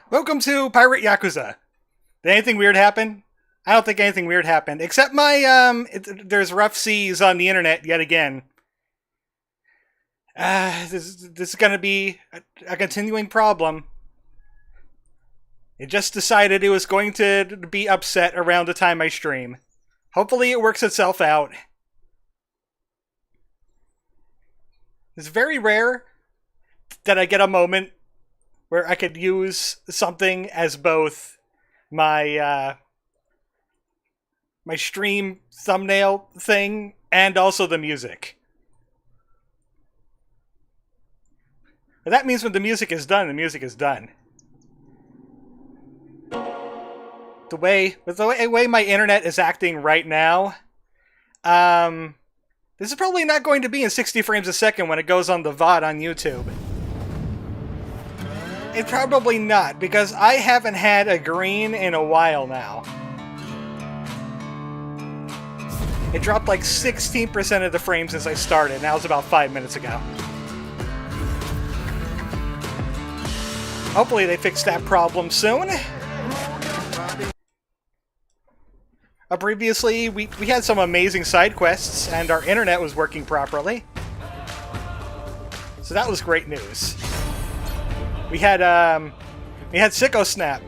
Welcome to Pirate Yakuza. Did anything weird happen? I don't think anything weird happened, except my, there's rough seas on the internet yet again. This is gonna be a continuing problem. It just decided it was going to be upset around the time I stream. Hopefully it works itself out. It's very rare that I get a moment where I could use something as both my my stream thumbnail thing and also the music. But that means when the music is done, the music is done. With the way my internet is acting right now, this is probably not going to be in 60 frames a second when it goes on the VOD on YouTube. It's probably not, because I haven't had a green in a while now. It dropped like 16% of the frames since I started, and that was about 5 minutes ago. Hopefully they fix that problem soon. Previously, we had some amazing side quests, and our internet was working properly. So that was great news. We had Sicko Snap.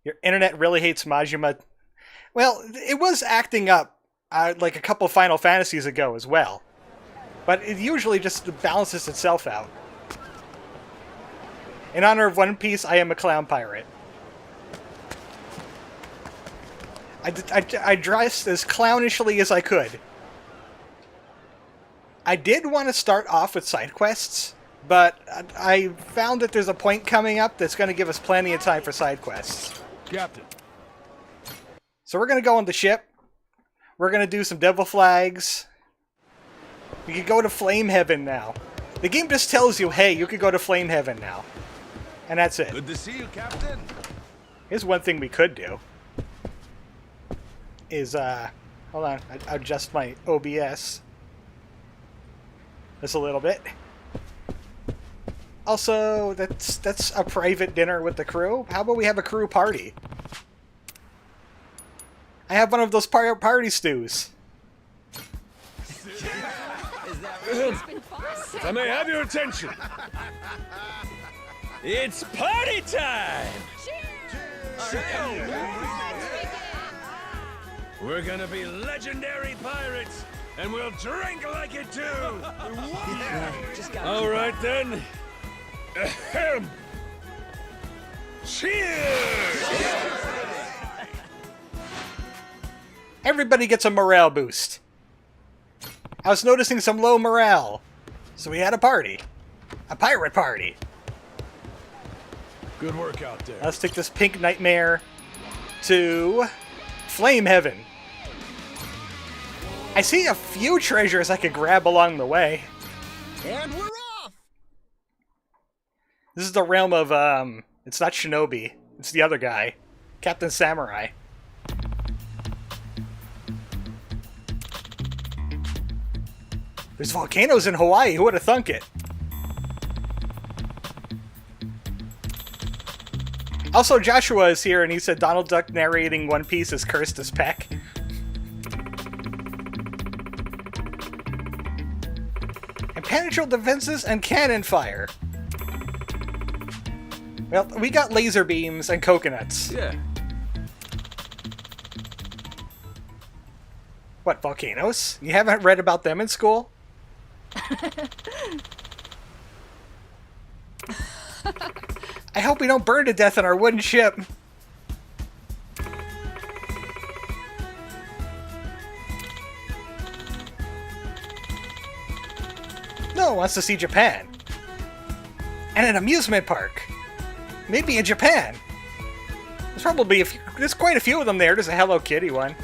Your internet really hates Majima. Well, it was acting up like a couple Final Fantasies ago as well. But it usually just balances itself out. In honor of One Piece, I am a clown pirate. I dressed as clownishly as I could. I did want to start off with side quests, but I found that there's a point coming up that's going to give us plenty of time for side quests. Captain. So we're going to go on the ship. We're going to do some devil flags. We could go to Flame Heaven now. The game just tells you, hey, you could go to Flame Heaven now. And that's it. Good to see you, Captain. Here's one thing we could do. Is, hold on, I adjust my OBS. Just a little bit. Also, that's a private dinner with the crew. How about we have a crew party? I have one of those party stews. I may have your attention. It's party time! We're gonna be legendary pirates, and we'll drink like it too! All right then. Ahem. Cheers! Everybody gets a morale boost. I was noticing some low morale, so we had a party. A pirate party. Good work out there. Let's take this pink nightmare to Flame Heaven. I see a few treasures I could grab along the way. And we're off! This is the realm of, it's not Shinobi. It's the other guy. Captain Samurai. There's volcanoes in Hawaii. Who would have thunk it? Also, Joshua is here, and he said Donald Duck narrating One Piece is cursed as Peck. Impenetrable defenses and cannon fire. Well, we got laser beams and coconuts. Yeah. What, volcanoes? You haven't read about them in school? I hope we don't burn to death on our wooden ship. No one wants to see Japan. And an amusement park. Maybe in Japan. There's probably there's quite a few of them there. There's a Hello Kitty one.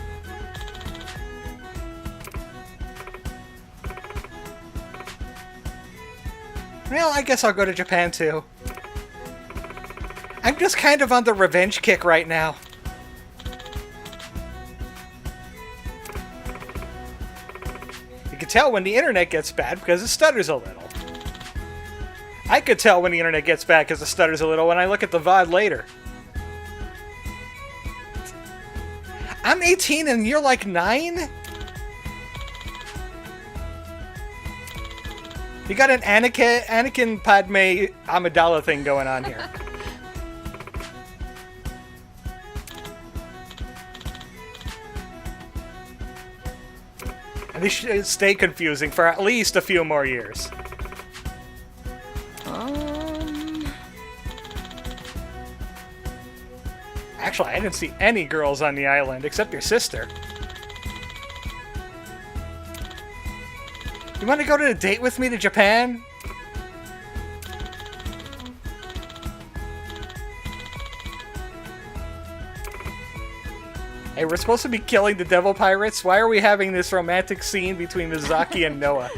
Well, I guess I'll go to Japan too. I'm just kind of on the revenge kick right now. You can tell when the internet gets bad because it stutters a little. I could tell when the internet gets bad because it stutters a little when I look at the VOD later. I'm 18 and you're like 9? You got an Anakin Padme Amidala thing going on here. And this should stay confusing for at least a few more years. Actually, I didn't see any girls on the island except your sister. You want to go to a date with me to Japan? Hey, we're supposed to be killing the devil pirates. Why are we having this romantic scene between Mizaki and Noah?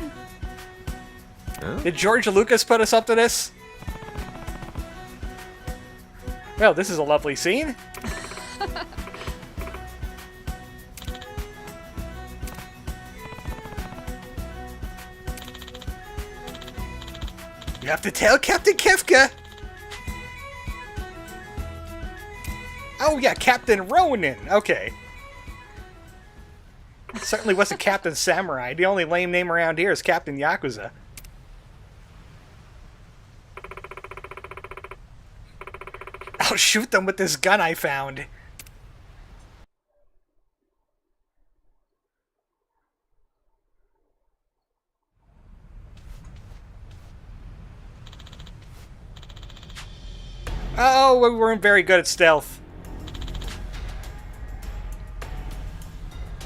Huh? Did George Lucas put us up to this? Well, this is a lovely scene. You have to tell Captain Kefka. Oh yeah, Captain Ronin. Okay. Certainly wasn't Captain Samurai. The only lame name around here is Captain Yakuza. I'll shoot them with this gun I found. Oh, we weren't very good at stealth.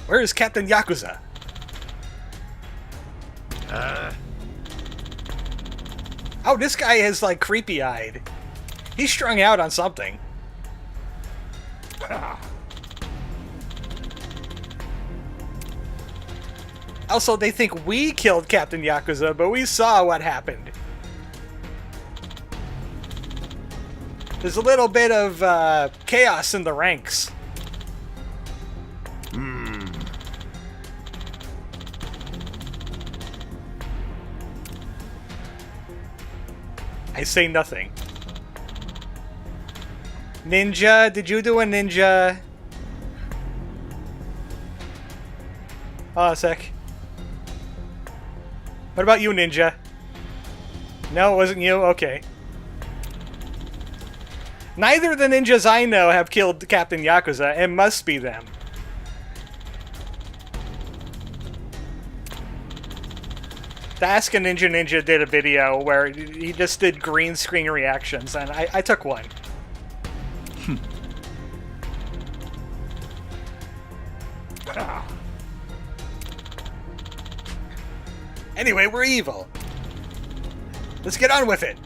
Where is Captain Yakuza? Oh, this guy is like creepy-eyed. He's strung out on something. Also, they think we killed Captain Yakuza, but we saw what happened. There's a little bit of chaos in the ranks. I say nothing. Ninja, did you do a ninja? Oh, a sec. What about you, Ninja? No, it wasn't you? Okay. Neither of the ninjas I know have killed Captain Yakuza. It must be them. The Ask a Ninja did a video where he just did green screen reactions, and I took one. Anyway, we're evil. Let's get on with it.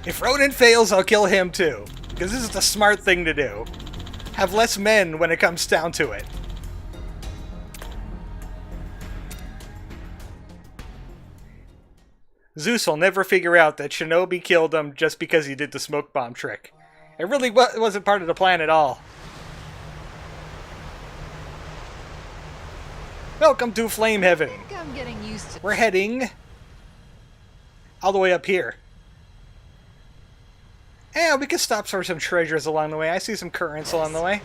If Ronan fails, I'll kill him too. Because this is the smart thing to do. Have less men when it comes down to it. Zeus will never figure out that Shinobi killed him just because he did the smoke bomb trick. It really wasn't part of the plan at all. Welcome to Flame Heaven. I think I'm getting used to We're heading all the way up here. Yeah, we can stop for some treasures along the way. I see some currents along the way.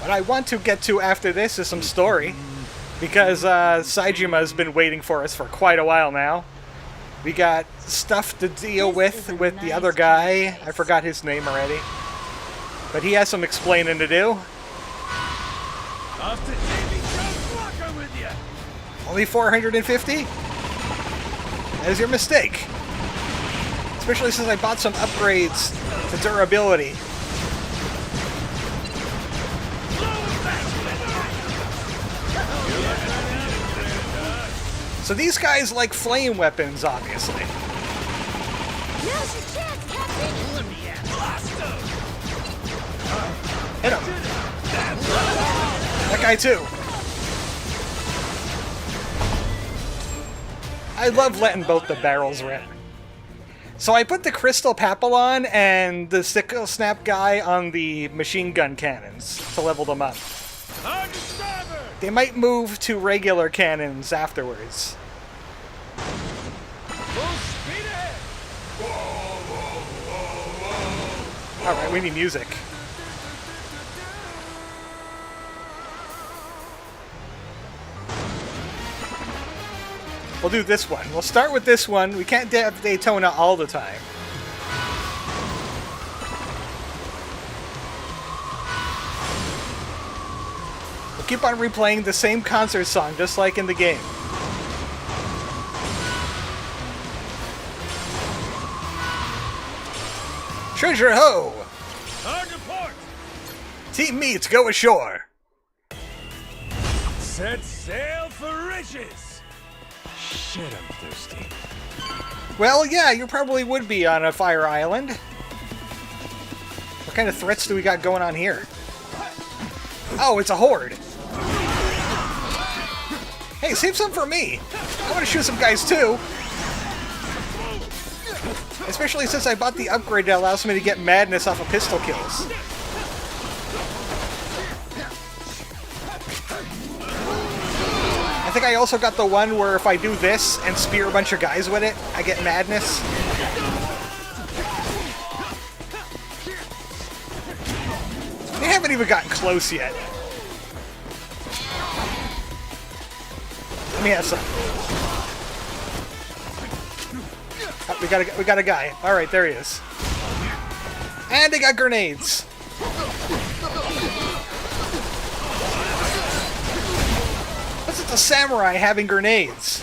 What I want to get to after this is some story. Because Saijima's been waiting for us for quite a while now. We got stuff to deal with the other guy. I forgot his name already. But he has some explaining to do. Off to Davy Blocker with you. Only 450? That is your mistake. Especially since I bought some upgrades to durability. So these guys like flame weapons, obviously. Now's your chance, Captain! Hit him. That guy too. I love letting both the barrels rip. So I put the crystal papillon and the sickle snap guy on the machine gun cannons to level them up. On to starboard. They might move to regular cannons afterwards. Full speed ahead. Alright, we need music. We'll do this one. We'll start with this one. We can't have Daytona all the time. We'll keep on replaying the same concert song, just like in the game. Treasure ho! On to port. Team meets go ashore. Set sail for riches. Shit, I'm thirsty. Well, yeah, you probably would be on a fire island. What kind of threats do we got going on here? Oh, it's a horde. Hey, save some for me. I want to shoot some guys too. Especially since I bought the upgrade that allows me to get madness off of pistol kills. I think I also got the one where if I do this and spear a bunch of guys with it, I get madness. They haven't even gotten close yet. Let me have some. Oh, we got a guy. All right, there he is. And they got grenades. What's it, the samurai having grenades?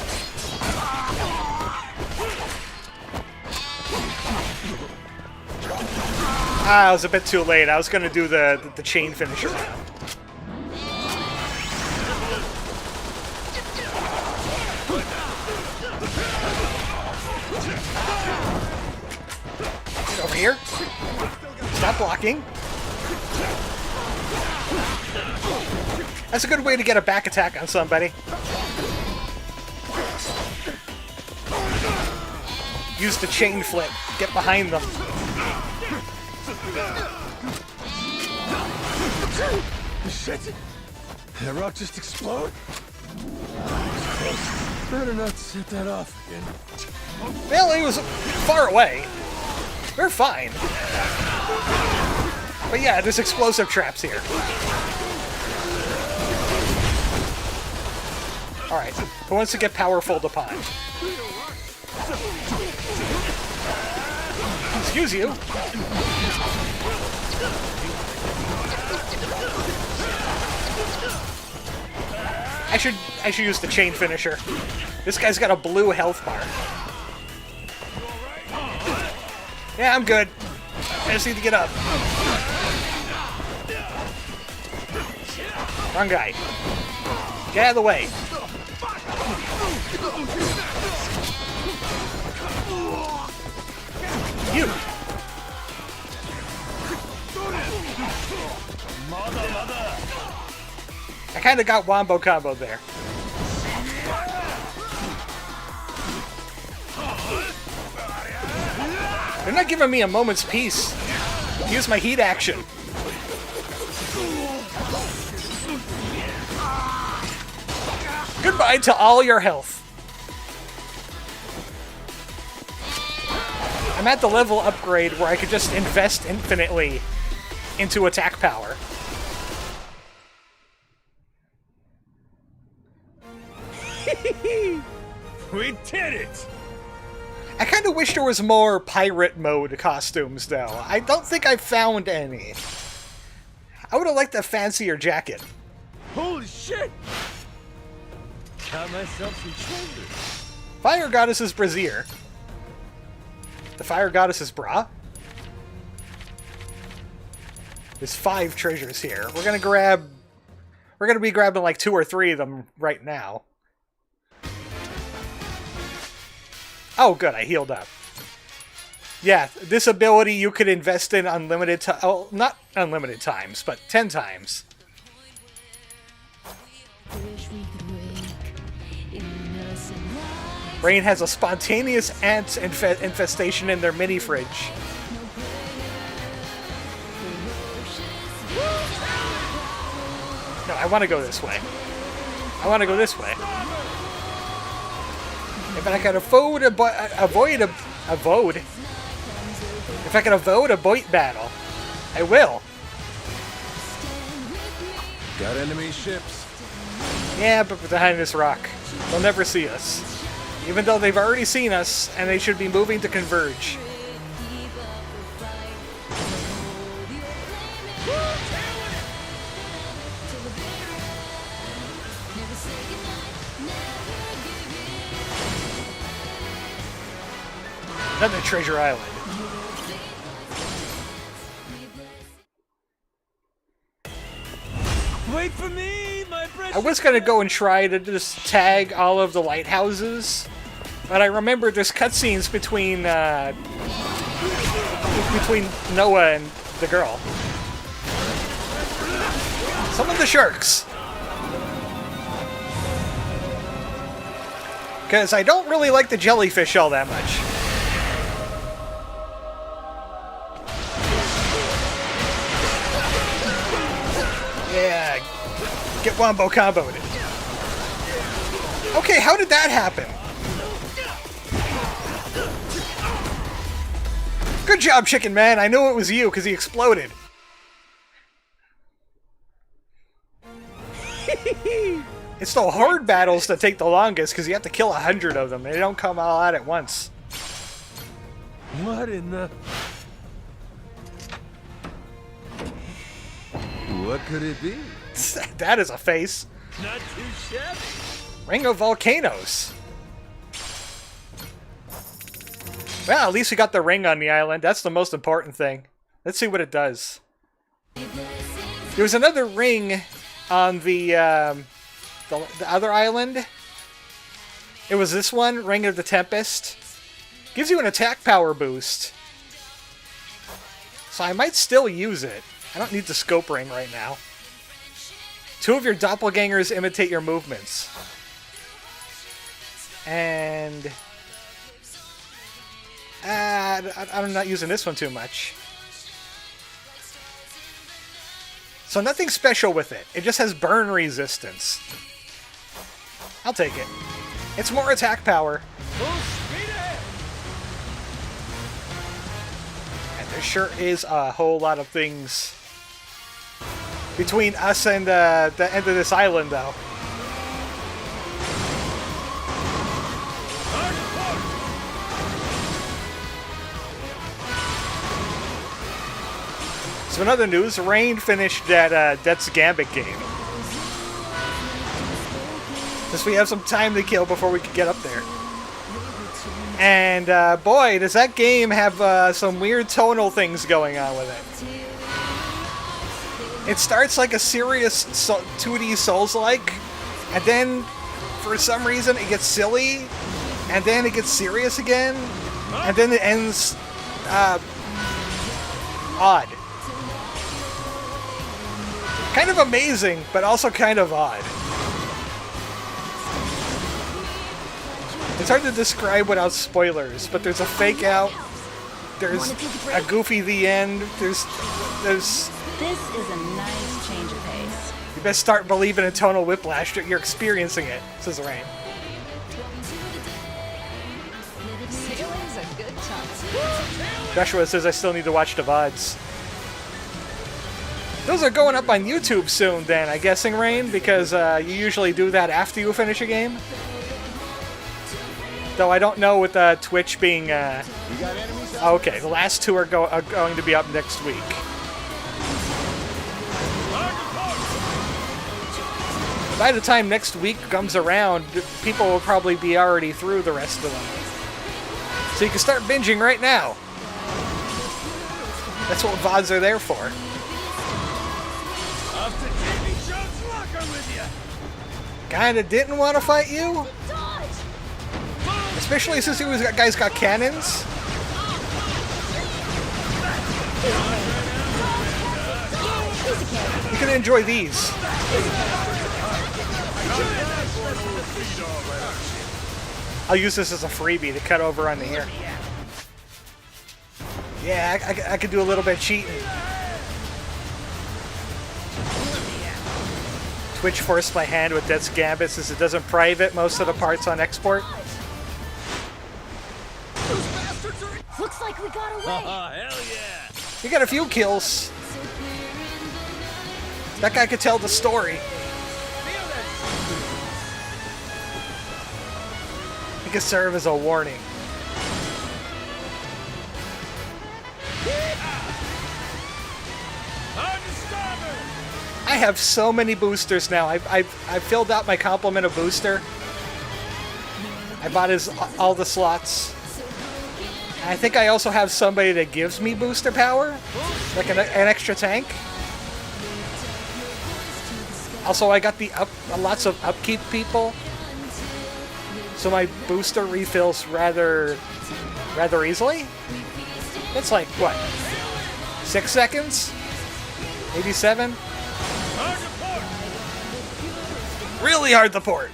Ah, I was a bit too late. I was going to do the chain finisher now. Get over here. Stop blocking. That's a good way to get a back attack on somebody. Use the chain flip. Get behind them. Shit! That rock just explode? Better not set that off again. Well, he was far away. We're fine. But yeah, there's explosive traps here. Alright, who wants to get powerful upon? Excuse you. I should use the chain finisher. This guy's got a blue health bar. Yeah, I'm good. I just need to get up. Wrong guy. Get out of the way. You. I kind of got wombo combo there. They're not giving me a moment's peace. Use my heat action. Goodbye to all your health. I'm at the level upgrade where I could just invest infinitely into attack power. We did it! I kind of wish there was more pirate mode costumes, though. I don't think I found any. I would have liked a fancier jacket. Holy shit! Got myself some treasure. Fire Goddess's brazier. The Fire Goddess's bra. There's 5 treasures here. We're gonna be grabbing like 2 or 3 of them right now. Oh, good, I healed up. Yeah, this ability you could invest in unlimited not unlimited times, but 10 times. Rain has a spontaneous ant infestation in their mini fridge. No, I want to go this way. I want to go this way. If I can avoid a boat battle, I will. Got enemy ships. Yeah, but behind this rock. They'll never see us. Even though they've already seen us, and they should be moving to converge. Another treasure island. Wait for me, my precious. I was gonna go and try to just tag all of the lighthouses, but I remembered there's cutscenes between Noah and the girl. Some of the sharks. Because I don't really like the jellyfish all that much. Yeah, get wombo comboed. Okay, how did that happen? Good job, Chicken Man. I knew it was you because he exploded. It's the horde battles that take the longest because you have to kill 100 of them. They don't come all out at once. What in the... What could it be? That is a face. Not too shabby. Ring of Volcanoes. Well, at least we got the ring on the island. That's the most important thing. Let's see what it does. There was another ring on the other island. It was this one, Ring of the Tempest. Gives you an attack power boost. So I might still use it. I don't need the scope ring right now. 2 of your doppelgangers imitate your movements. And... I'm not using this one too much. So nothing special with it. It just has burn resistance. I'll take it. It's more attack power. And there sure is a whole lot of things between us and the end of this island, though. So in other news, Rain finished that Death's Gambit game. Since we have some time to kill before we can get up there. And boy, does that game have some weird tonal things going on with it. It starts like a serious 2D Souls-like, and then for some reason it gets silly, and then it gets serious again, and then it ends odd. Kind of amazing, but also kind of odd. It's hard to describe without spoilers, but there's a fake out, there's a goofy the end, there's... This is a nice change of pace. You best start believing in tonal whiplash. You're experiencing it, says Rain. Sailing's a good time. Joshua says I still need to watch the VODs. Those are going up on YouTube soon then, I'm guessing, Rain, because you usually do that after you finish a game. Though I don't know with Twitch being... okay, the last two are going to be up next week. By the time next week comes around, people will probably be already through the rest of them. So you can start binging right now. That's what VODs are there for. Kinda didn't want to fight you? Especially since you guys got cannons? You can enjoy these. I'll use this as a freebie to cut over on the ear. Yeah, I could do a little bit of cheating. Twitch forced my hand with Death's Gambit since it doesn't private most of the parts on export. Looks like we got away. Hell yeah! You got a few kills. That guy could tell the story. It could serve as a warning. I have so many boosters now. I've filled out my complement of booster. I bought all the slots. I think I also have somebody that gives me booster power, like an extra tank. Also, I got the lots of upkeep people, so my booster refills rather easily. It's like what, 6 seconds, maybe 7. Really hard to port.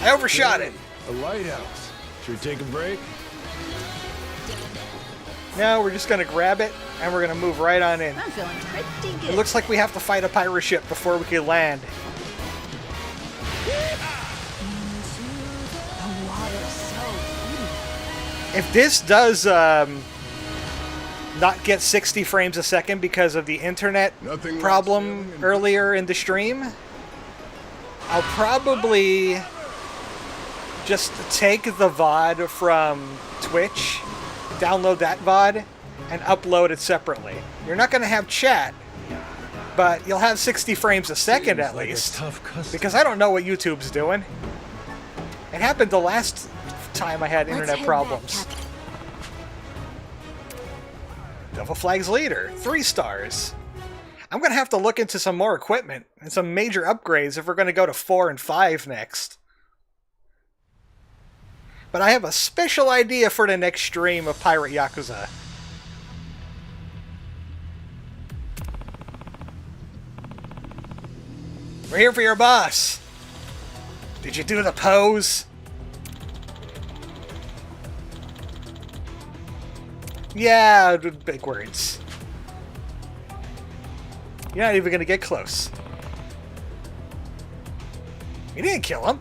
I overshot it. A lighthouse. Should we take a break? No, we're just gonna grab it and we're gonna move right on in. I'm feeling pretty good. It looks like we have to fight a pirate ship before we can land. If this does not get 60 frames a second because of the internet problem earlier in the stream, I'll probably just take the VOD from Twitch, download that VOD, and upload it separately. You're not going to have chat, but you'll have 60 frames a second at least, because I don't know what YouTube's doing. It happened the last time I had internet problems. Devil Flag's leader, 3 stars. I'm going to have to look into some more equipment and some major upgrades if we're going to go to 4 and 5 next. But I have a special idea for the next stream of Pirate Yakuza. We're here for your boss. Did you do the pose? Yeah, big words. You're not even gonna get close. You didn't kill him.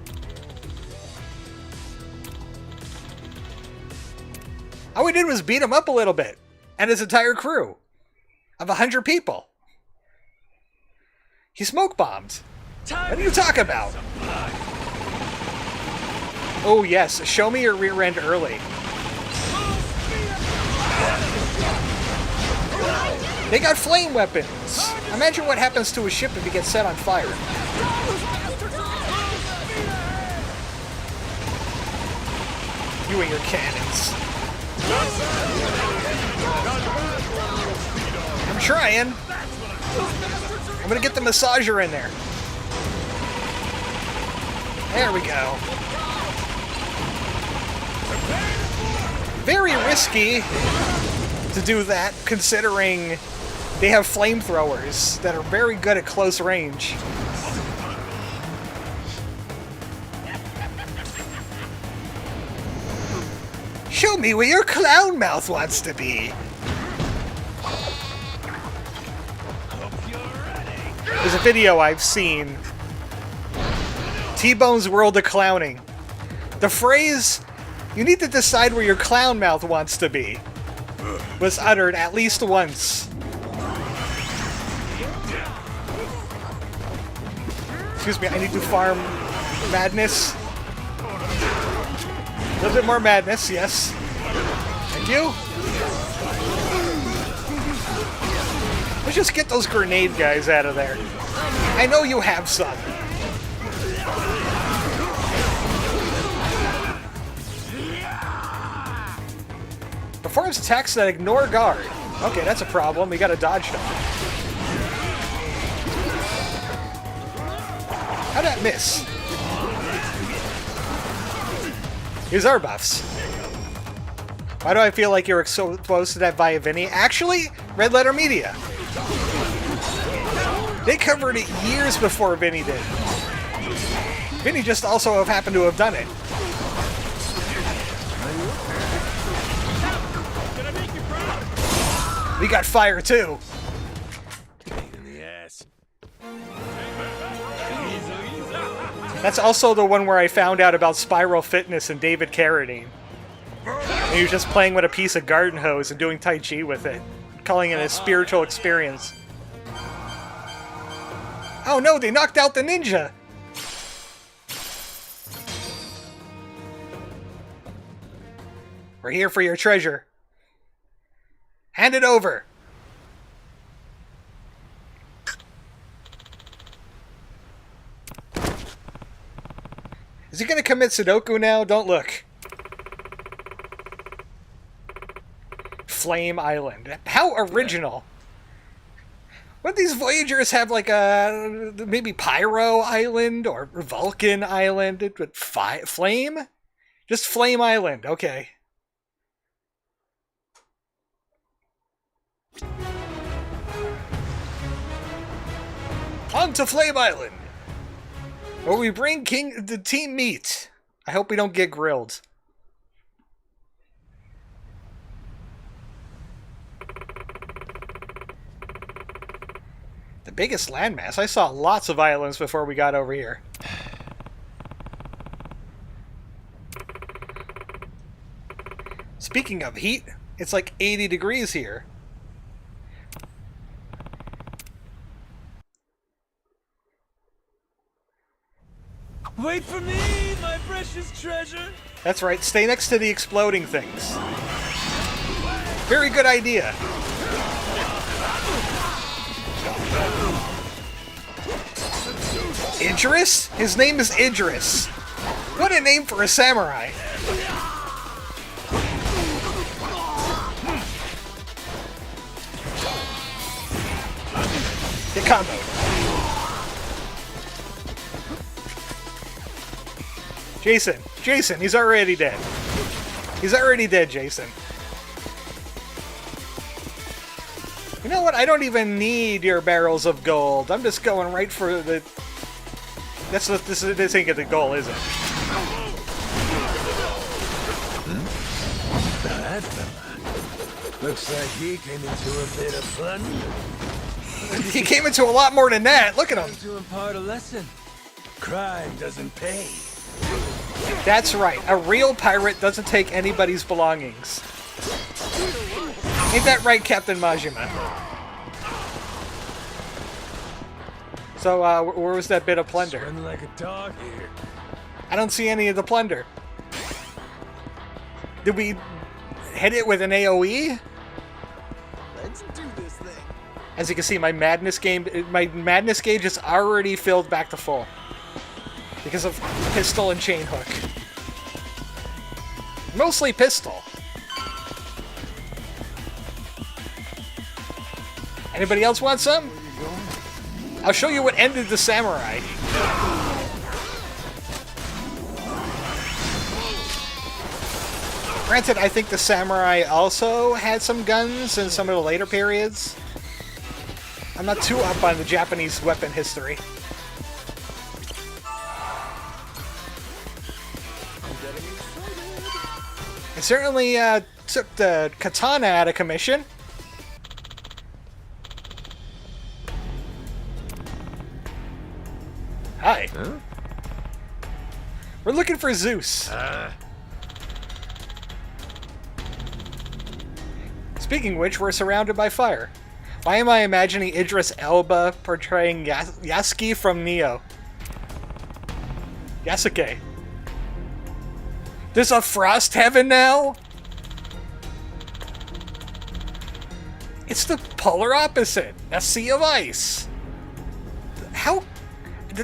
All we did was beat him up a little bit. And his entire crew. Of 100 people. He smoke bombed. What are you talking about? Oh yes, show me your rear end early. They got flame weapons. Imagine what happens to a ship if it gets set on fire. You and your cannons. I'm trying. I'm gonna get the massager in there. There we go. Very risky to do that, considering they have flamethrowers that are very good at close range. Show me where your clown mouth wants to be. There's a video I've seen. T-Bone's World of Clowning. The phrase, "You need to decide where your clown mouth wants to be," was uttered at least once. Excuse me, I need to farm madness. A little bit more madness, yes. Thank you. Let's just get those grenade guys out of there. I know you have some. Performs attacks that ignore guard. Okay, that's a problem. We gotta dodge them. How'd that miss? Here's our buffs. Why do I feel like you're so close to that via Vinny? Actually, Red Letter Media. They covered it years before Vinny did. Vinny just also happened to have done it. We got fire too. That's also the one where I found out about Spiral Fitness and David Carradine. And he was just playing with a piece of garden hose and doing Tai Chi with it, calling it a spiritual experience. Oh no, they knocked out the ninja! We're here for your treasure. Hand it over! Is he gonna commit Sudoku now? Don't look. Flame Island. How original. Wouldn't these Voyagers have like a maybe Pyro Island or Vulcan Island with flame? Just Flame Island, okay. On to Flame Island, where we bring the team meat. I hope we don't get grilled. The biggest landmass? I saw lots of islands before we got over here. Speaking of heat, it's like 80 degrees here. Wait for me, my precious treasure. That's right, stay next to the exploding things. Very good idea. Idris? His name is Idris. What a name for a samurai. Get comboed. Jason, he's already dead. He's already dead, Jason. You know what? I don't even need your barrels of gold. I'm just going right for the... This ain't the goal, is it? That fella. Looks like he came into a bit of fun. He came into a lot more than that. Look at him. To impart a lesson. Crime doesn't pay. That's right. A real pirate doesn't take anybody's belongings. Ain't that right, Captain Majima? So, where was that bit of plunder? Running like a dog here. I don't see any of the plunder. Did we hit it with an AoE? Let's do this thing. As you can see, my madness gauge is already filled back to full because of pistol and chain hook. Mostly pistol. Anybody else want some? I'll show you what ended the samurai. Granted, I think the samurai also had some guns in some of the later periods. I'm not too up on the Japanese weapon history. It certainly took the katana out of commission. Hi. Huh? We're looking for Zeus. Speaking of which, we're surrounded by fire. Why am I imagining Idris Elba portraying Yasuke from Neo? Yasuke. There's a frost heaven now? It's the polar opposite. A sea of ice. How...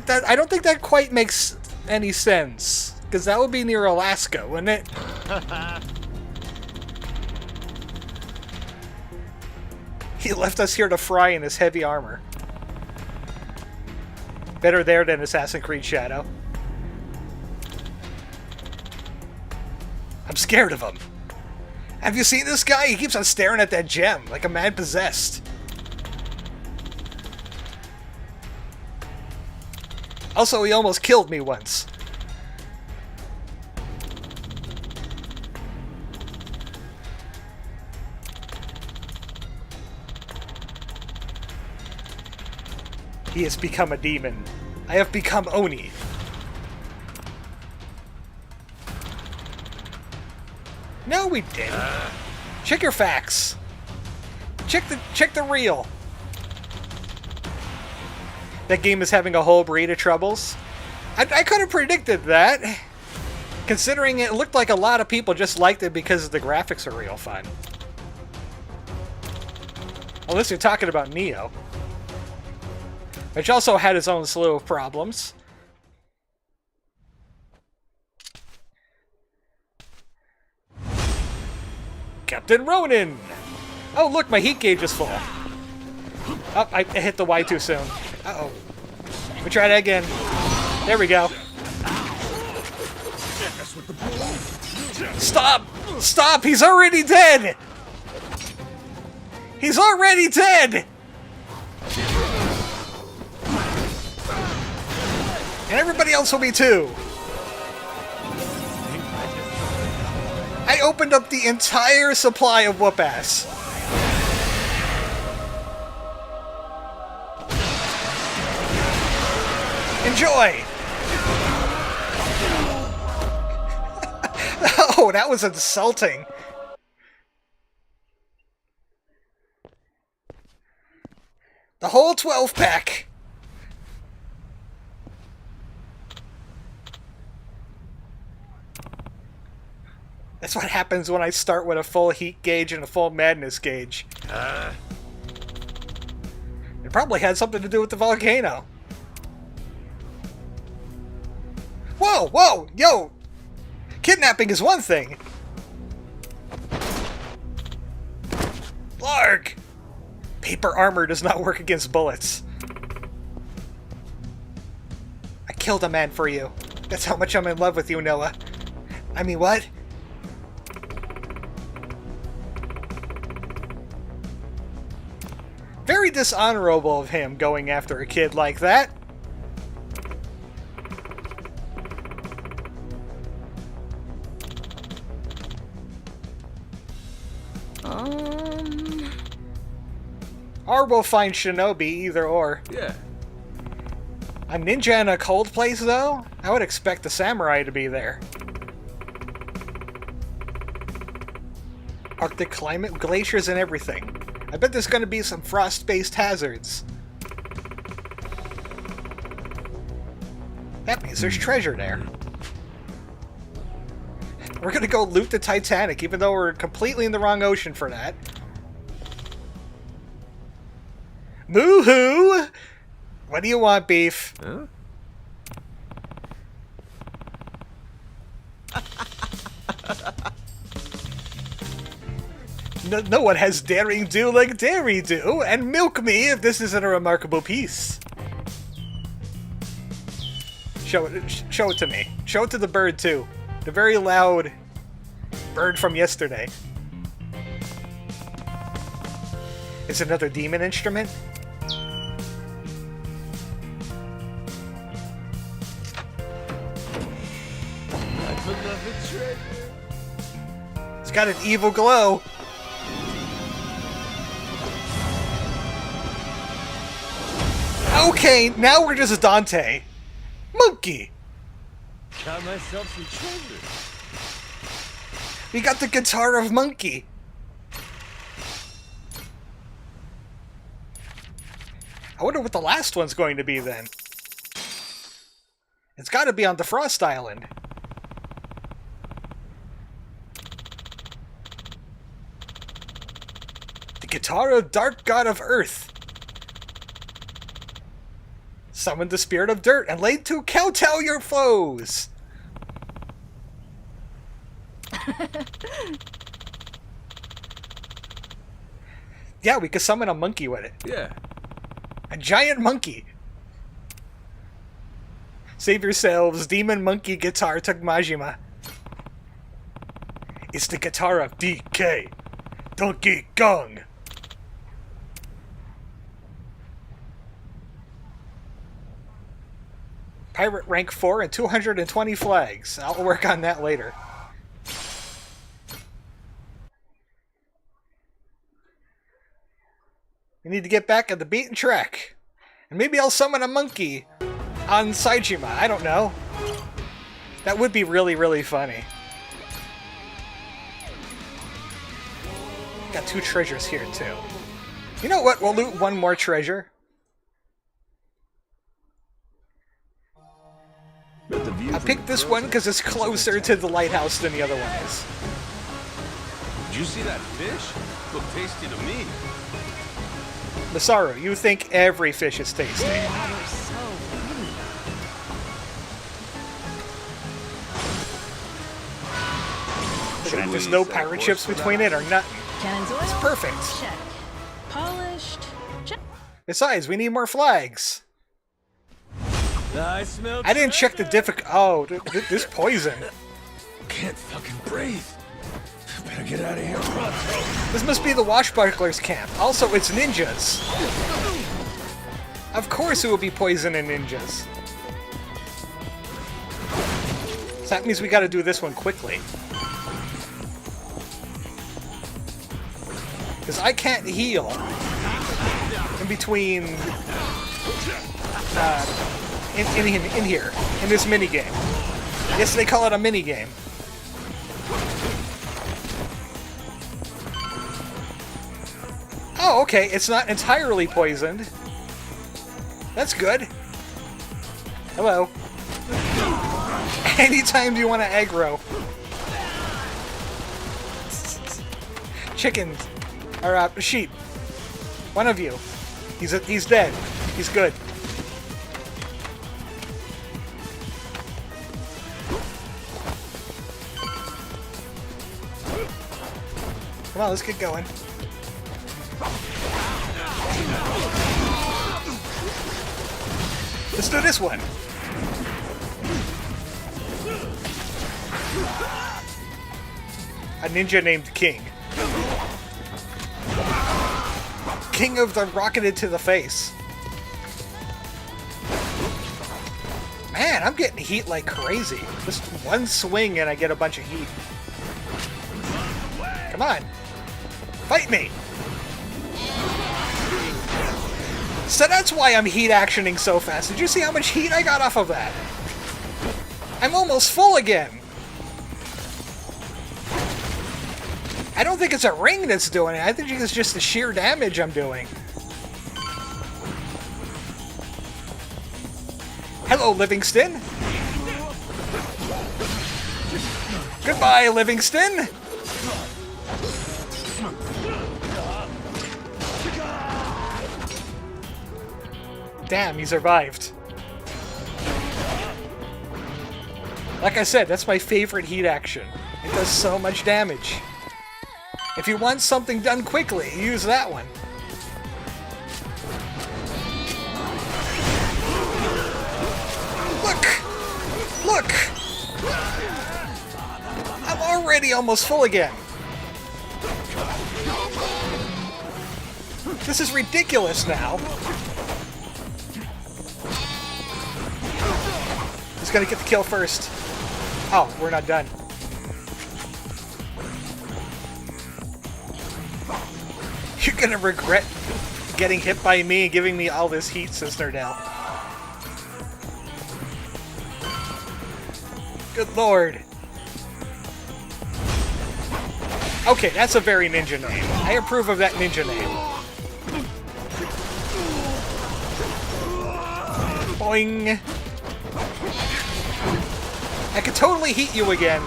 I don't think that quite makes any sense. Because that would be near Alaska, wouldn't it? He left us here to fry in his heavy armor. Better there than Assassin's Creed Shadow. I'm scared of him. Have you seen this guy? He keeps on staring at that gem like a man possessed. Also, he almost killed me once. He has become a demon. I have become Oni. No, we didn't. Check your facts. Check the reel. That game is having a whole breed of troubles. I could have predicted that, considering it looked like a lot of people just liked it because the graphics are real fun. Unless you're talking about Neo, which also had its own slew of problems. Captain Ronin! Oh, look, my heat gauge is full. Oh, I hit the Y too soon. Uh-oh. Let me try that again. There we go. Stop! Stop! He's already dead! He's already dead! And everybody else will be too. I opened up the entire supply of whoop-ass. Enjoy! Oh, that was insulting. The whole 12-pack. That's what happens when I start with a full heat gauge and a full madness gauge. It probably had something to do with the volcano. Whoa, whoa, yo! Kidnapping is one thing. Larg! Paper armor does not work against bullets. I killed a man for you. That's how much I'm in love with you, Noah. I mean, what? Very dishonorable of him going after a kid like that. Or we'll find Shinobi, either or. Yeah. A ninja in a cold place, though? I would expect the samurai to be there. Arctic climate, glaciers and everything. I bet there's gonna be some frost-based hazards. That means there's treasure there. We're gonna go loot the Titanic, even though we're completely in the wrong ocean for that. Moo-hoo! What do you want, beef? Huh? No one has daring do like Dairy do, and milk me if this isn't a remarkable piece. Show it to me. Show it to the bird too. The very loud bird from yesterday. It's another demon instrument? My beloved treasure. It's got an evil glow. Okay, now we're just Dante. Monkey! Got myself some treasure. We got the guitar of Monkey. I wonder what the last one's going to be then. It's got to be on the Frost Island. The guitar of Dark God of Earth. Summon the spirit of dirt and laid to kowtow your foes. Yeah, we could summon a monkey with it. Yeah. A giant monkey. Save yourselves, Demon Monkey Guitar Tugmajima. It's the guitar of DK. Donkey Kong. Pirate rank 4 and 220 flags. I'll work on that later. We need to get back on the beaten track. And maybe I'll summon a monkey on Saijima. I don't know. That would be really, really funny. Got 2 treasures here, too. You know what? We'll loot 1 more treasure. I picked this one because it's closer to the lighthouse than the other one is. Did you see that fish? Looked tasty to me. Masaru, you think every fish is tasty. Look at that, there's no pirate ships between it or nothing. Cannon's oil. It's perfect. Check. Polished. Check. Besides, we need more flags. I smell. I didn't check the difficult. Oh, this poison. Can't fucking breathe. Better get out of here pronto. This must be the Washbucklers camp. Also, it's ninjas. Of course it will be poison and ninjas. So that means we gotta do this one quickly. Because I can't heal in between... in here, in this minigame. Yes, they call it a minigame. Oh, okay, it's not entirely poisoned. That's good. Hello. Anytime you want to aggro. Chickens. Or, sheep. One of you. He's dead. He's good. Come on, let's get going. Let's do this one. A ninja named King. King of the rocketed to the face. Man, I'm getting heat like crazy. Just one swing and I get a bunch of heat. Come on. Fight me! So that's why I'm heat actioning so fast. Did you see how much heat I got off of that? I'm almost full again. I don't think it's a ring that's doing it. I think it's just the sheer damage I'm doing. Hello, Livingston. Goodbye, Livingston. Damn, he survived. Like I said, that's my favorite heat action. It does so much damage. If you want something done quickly, use that one. Look! I'm already almost full again. This is ridiculous now. Who's gonna get the kill first? Oh, we're not done. You're gonna regret getting hit by me and giving me all this heat, sister, now. Good lord. Okay, that's a very ninja name. I approve of that ninja name. Boing. I could totally heat you again,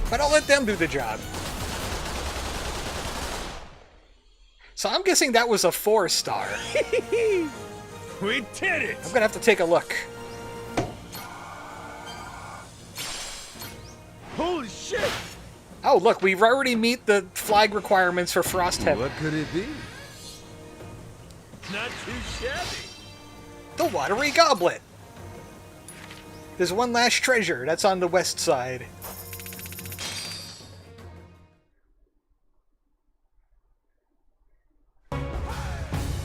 but I'll let them do the job. So I'm guessing that was a 4-star. We did it! I'm gonna have to take a look. Holy shit! Oh, look, we've already meet the flag requirements for Frostheaven. What could it be? Not too shabby. The Watery Goblet. There's one last treasure. That's on the west side.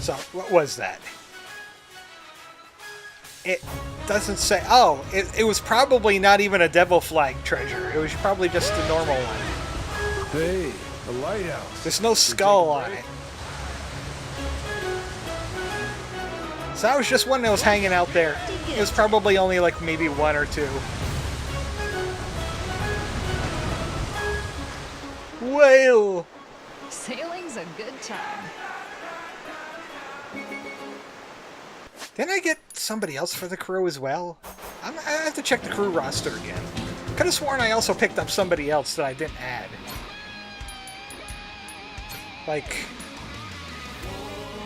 So, what was that? It doesn't say... Oh, it was probably not even a Devil Flag treasure. It was probably just a normal one. Hey, a lighthouse. There's no skull on it. So that was just one that was hanging out there. It was probably only like maybe 1 or 2. Whale! Sailing's a good time. Didn't I get somebody else for the crew as well? I have to check the crew roster again. Could have sworn I also picked up somebody else that I didn't add. Like...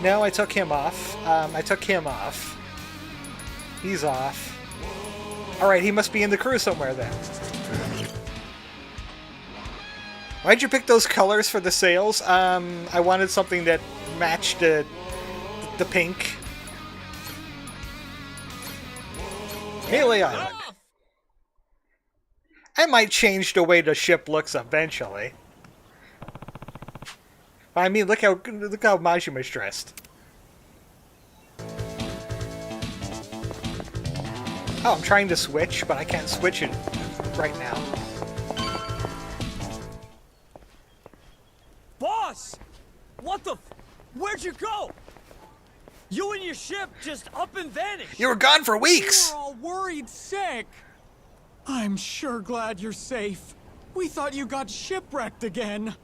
No, I took him off. I took him off. He's off. Alright, he must be in the crew somewhere then. Why'd you pick those colors for the sails? I wanted something that matched the pink. Melee Island. I might change the way the ship looks eventually. I mean, look how Majima's dressed. Oh, I'm trying to switch, but I can't switch it right now. Boss! What the Where'd you go? You and your ship just up and vanished. You were gone for weeks! We were all worried sick. I'm sure glad you're safe. We thought you got shipwrecked again.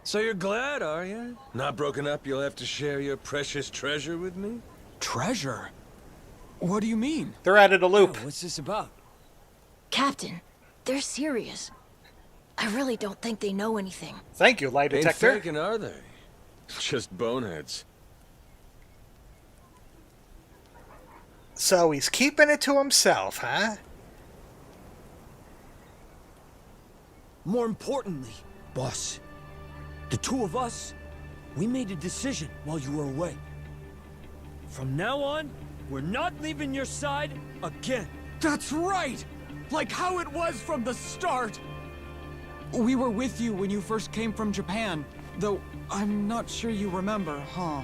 So you're glad, are you? Not broken up, you'll have to share your precious treasure with me? Treasure? What do you mean? They're out of the loop. What's this about? Captain, they're serious. I really don't think they know anything. Thank you, lie detector. Ain't faking, are they? Just boneheads. So he's keeping it to himself, huh? More importantly, boss, the two of us, we made a decision while you were away. From now on, we're not leaving your side again. That's right! Like how it was from the start! We were with you when you first came from Japan, though I'm not sure you remember, huh?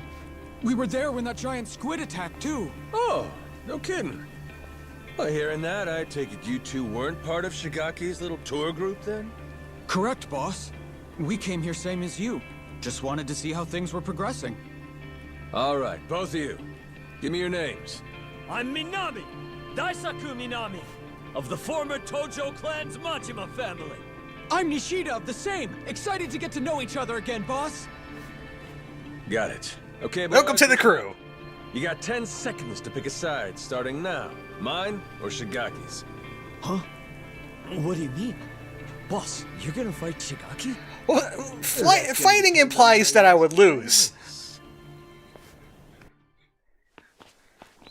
We were there when that giant squid attacked, too. Oh, no kidding. Well, hearing that, I take it you two weren't part of Shigaki's little tour group then? Correct, boss. We came here same as you. Just wanted to see how things were progressing. All right, both of you. Give me your names. I'm Minami, Daisaku Minami, of the former Tojo clan's Majima family. I'm Nishida, the same. Excited to get to know each other again, boss. Got it. Okay, boys. Welcome to the crew. You got 10 seconds to pick a side, starting now. Mine or Shigaki's? Huh? What do you mean? Boss, you're gonna fight Shigaki? Well, fighting implies that I would lose.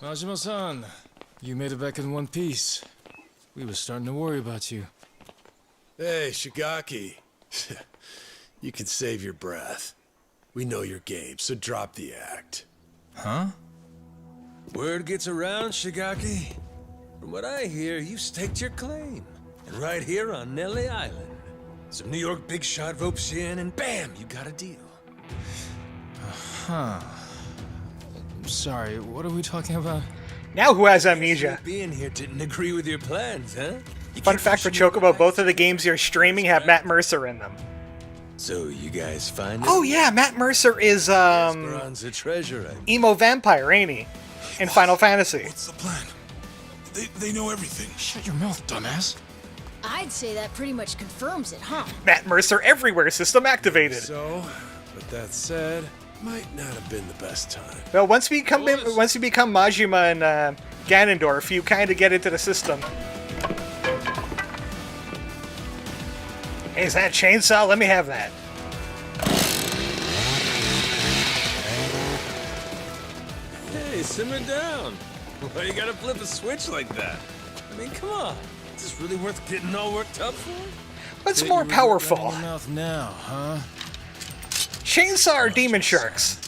Majima-san, you made it back in one piece. We were starting to worry about you. Hey, Shigaki. You can save your breath. We know your game, so drop the act. Huh? Word gets around, Shigaki. From what I hear, you staked your claim. And right here on Nelly Island. Some New York big shot ropes you in, and bam, you got a deal. Huh. I'm sorry, what are we talking about? Now who has amnesia? Being here didn't agree with your plans, huh? You Fun kept fact for pushing me Chocobo, back. both of the games you're streaming have Matt Mercer in them. So you guys find Oh yeah, Matt Mercer is Esperanza treasure. emo vampire, ain't he? In Final Fantasy. What's the plan? They know everything. Shut your mouth, dumbass. I'd say that pretty much confirms it, huh? Matt Mercer everywhere, system activated. So, with that said, might not have been the best time. Well, once you become Majima and Ganondorf, you kind of get into the system. Hey, is that a chainsaw? Let me have that. Hey, simmer down. Why you gotta flip a switch like that? I mean, come on. Is this really worth getting all worked up for? What's more powerful? In your mouth now, huh? Chainsaw or demon sharks?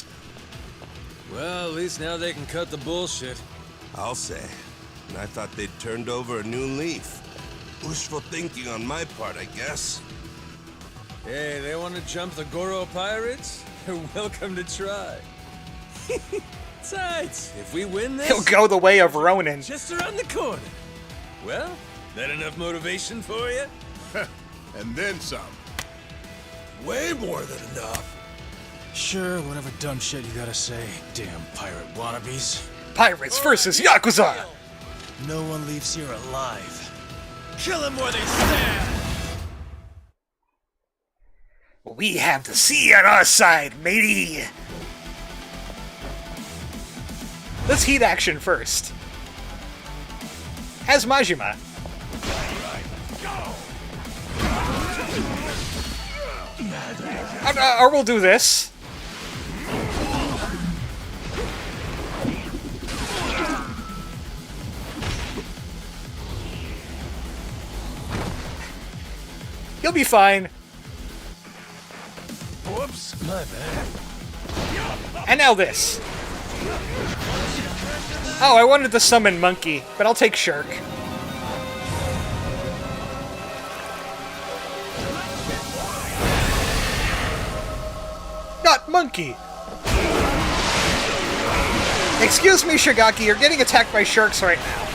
Well, at least now they can cut the bullshit. I'll say. And I thought they'd turned over a new leaf. Wishful thinking on my part, I guess. Hey, they want to jump the Goro pirates? They're welcome to try. Besides, if we win this, He'll go the way of Ronin. just around the corner. Well, that enough motivation for you? And then some. Way more than enough. Sure, whatever dumb shit you gotta say, damn pirate wannabes. Pirates versus Yakuza! No one leaves here alive. Kill them where they stand! We have the sea on our side, matey! Let's heat action first. As Majima. Or we'll do this. You'll be fine. Whoops, my bad. And now this. Oh, I wanted to summon Monkey, but I'll take Shirk. Not Monkey! Excuse me, Shigaki, you're getting attacked by sharks right now.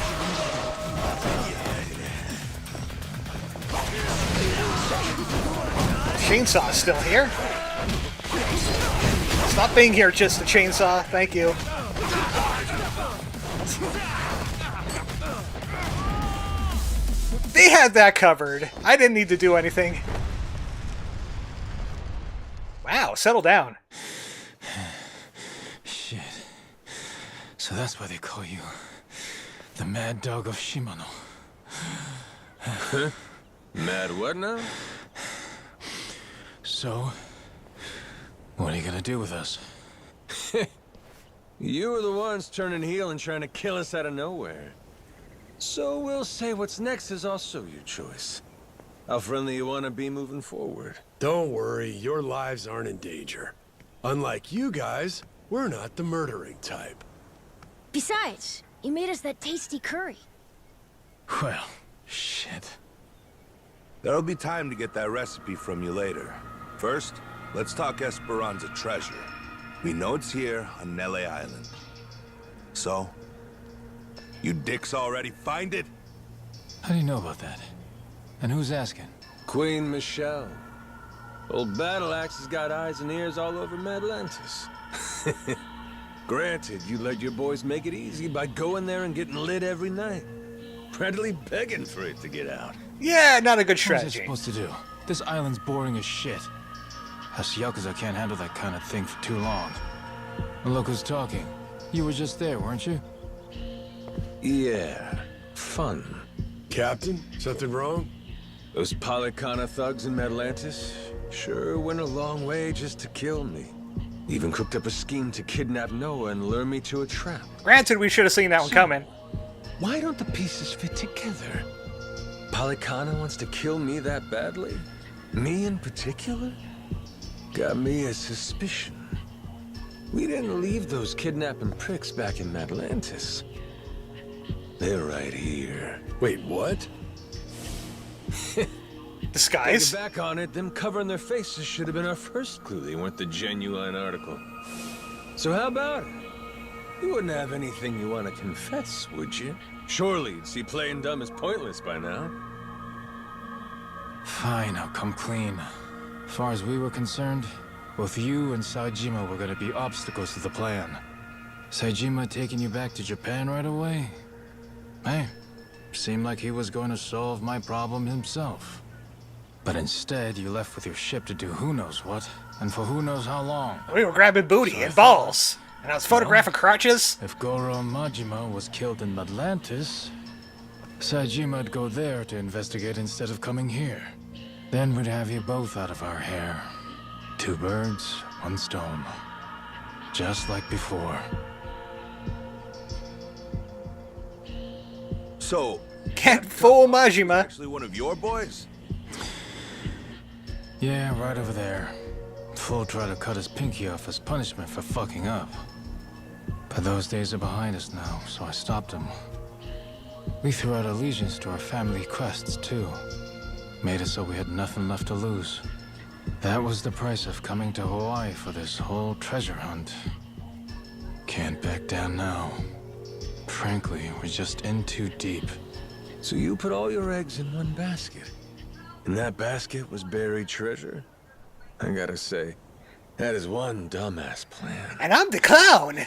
Chainsaw's still here. Stop being here, just a chainsaw. Thank you. They had that covered. I didn't need to do anything. Wow, settle down. Shit. So that's why they call you the Mad Dog of Shimano. Mad what now? So, what are you gonna do with us? You were the ones turning heel and trying to kill us out of nowhere. So we'll say what's next is also your choice. How friendly you want to be moving forward. Don't worry, your lives aren't in danger. Unlike you guys, we're not the murdering type. Besides, you made us that tasty curry. Well, shit. There'll be time to get that recipe from you later. First, let's talk Esperanza treasure. We know it's here on Nele Island. So, you dicks already find it? How do you know about that? And who's asking? Queen Michelle. Old Battle Axe has got eyes and ears all over Madlantis. Granted, you let your boys make it easy by going there and getting lit every night. Practically begging for it to get out. Yeah, not a good What's it strategy. supposed to do? This island's boring as shit. Us Yakuza can't handle that kind of thing for too long. And look who's talking. You were just there, weren't you? Yeah, fun. Captain, something wrong? Those Polycana thugs in Madlantis sure went a long way just to kill me. Even cooked up a scheme to kidnap Noah and lure me to a trap. Granted, we should have seen that one coming. Why don't the pieces fit together? Polycana wants to kill me that badly? Me in particular? Got me a suspicion. We didn't leave those kidnapping pricks back in Atlantis. They're right here. Wait, what? Disguise? Thinking back on it, them covering their faces should have been our first clue they weren't the genuine article. So how about it? You wouldn't have anything you want to confess, would you? Surely you'd see playing dumb as pointless by now. Fine, I'll come clean. As far as we were concerned, both you and Saejima were gonna be obstacles to the plan. Saejima taking you back to Japan right away? Hey, seemed like he was going to solve my problem himself. But instead, you left with your ship to do who knows what, and for who knows how long. We were grabbing booty and balls. And I was photographing crotches. If Goro Majima was killed in Atlantis, Saejima'd go there to investigate instead of coming here. Then we'd have you both out of our hair. 2 birds, 1 stone. Just like before. So, Can't fool Majima. actually one of your boys? Yeah, right over there. Fool tried to cut his pinky off as punishment for fucking up. But those days are behind us now, so I stopped him. We threw out allegiance to our family crests, too. Made it so we had nothing left to lose. That was the price of coming to Hawaii for this whole treasure hunt. Can't back down now. Frankly, we're just in too deep. So you put all your eggs in one basket. And that basket was buried treasure? I gotta say, that is one dumbass plan. And I'm the clown.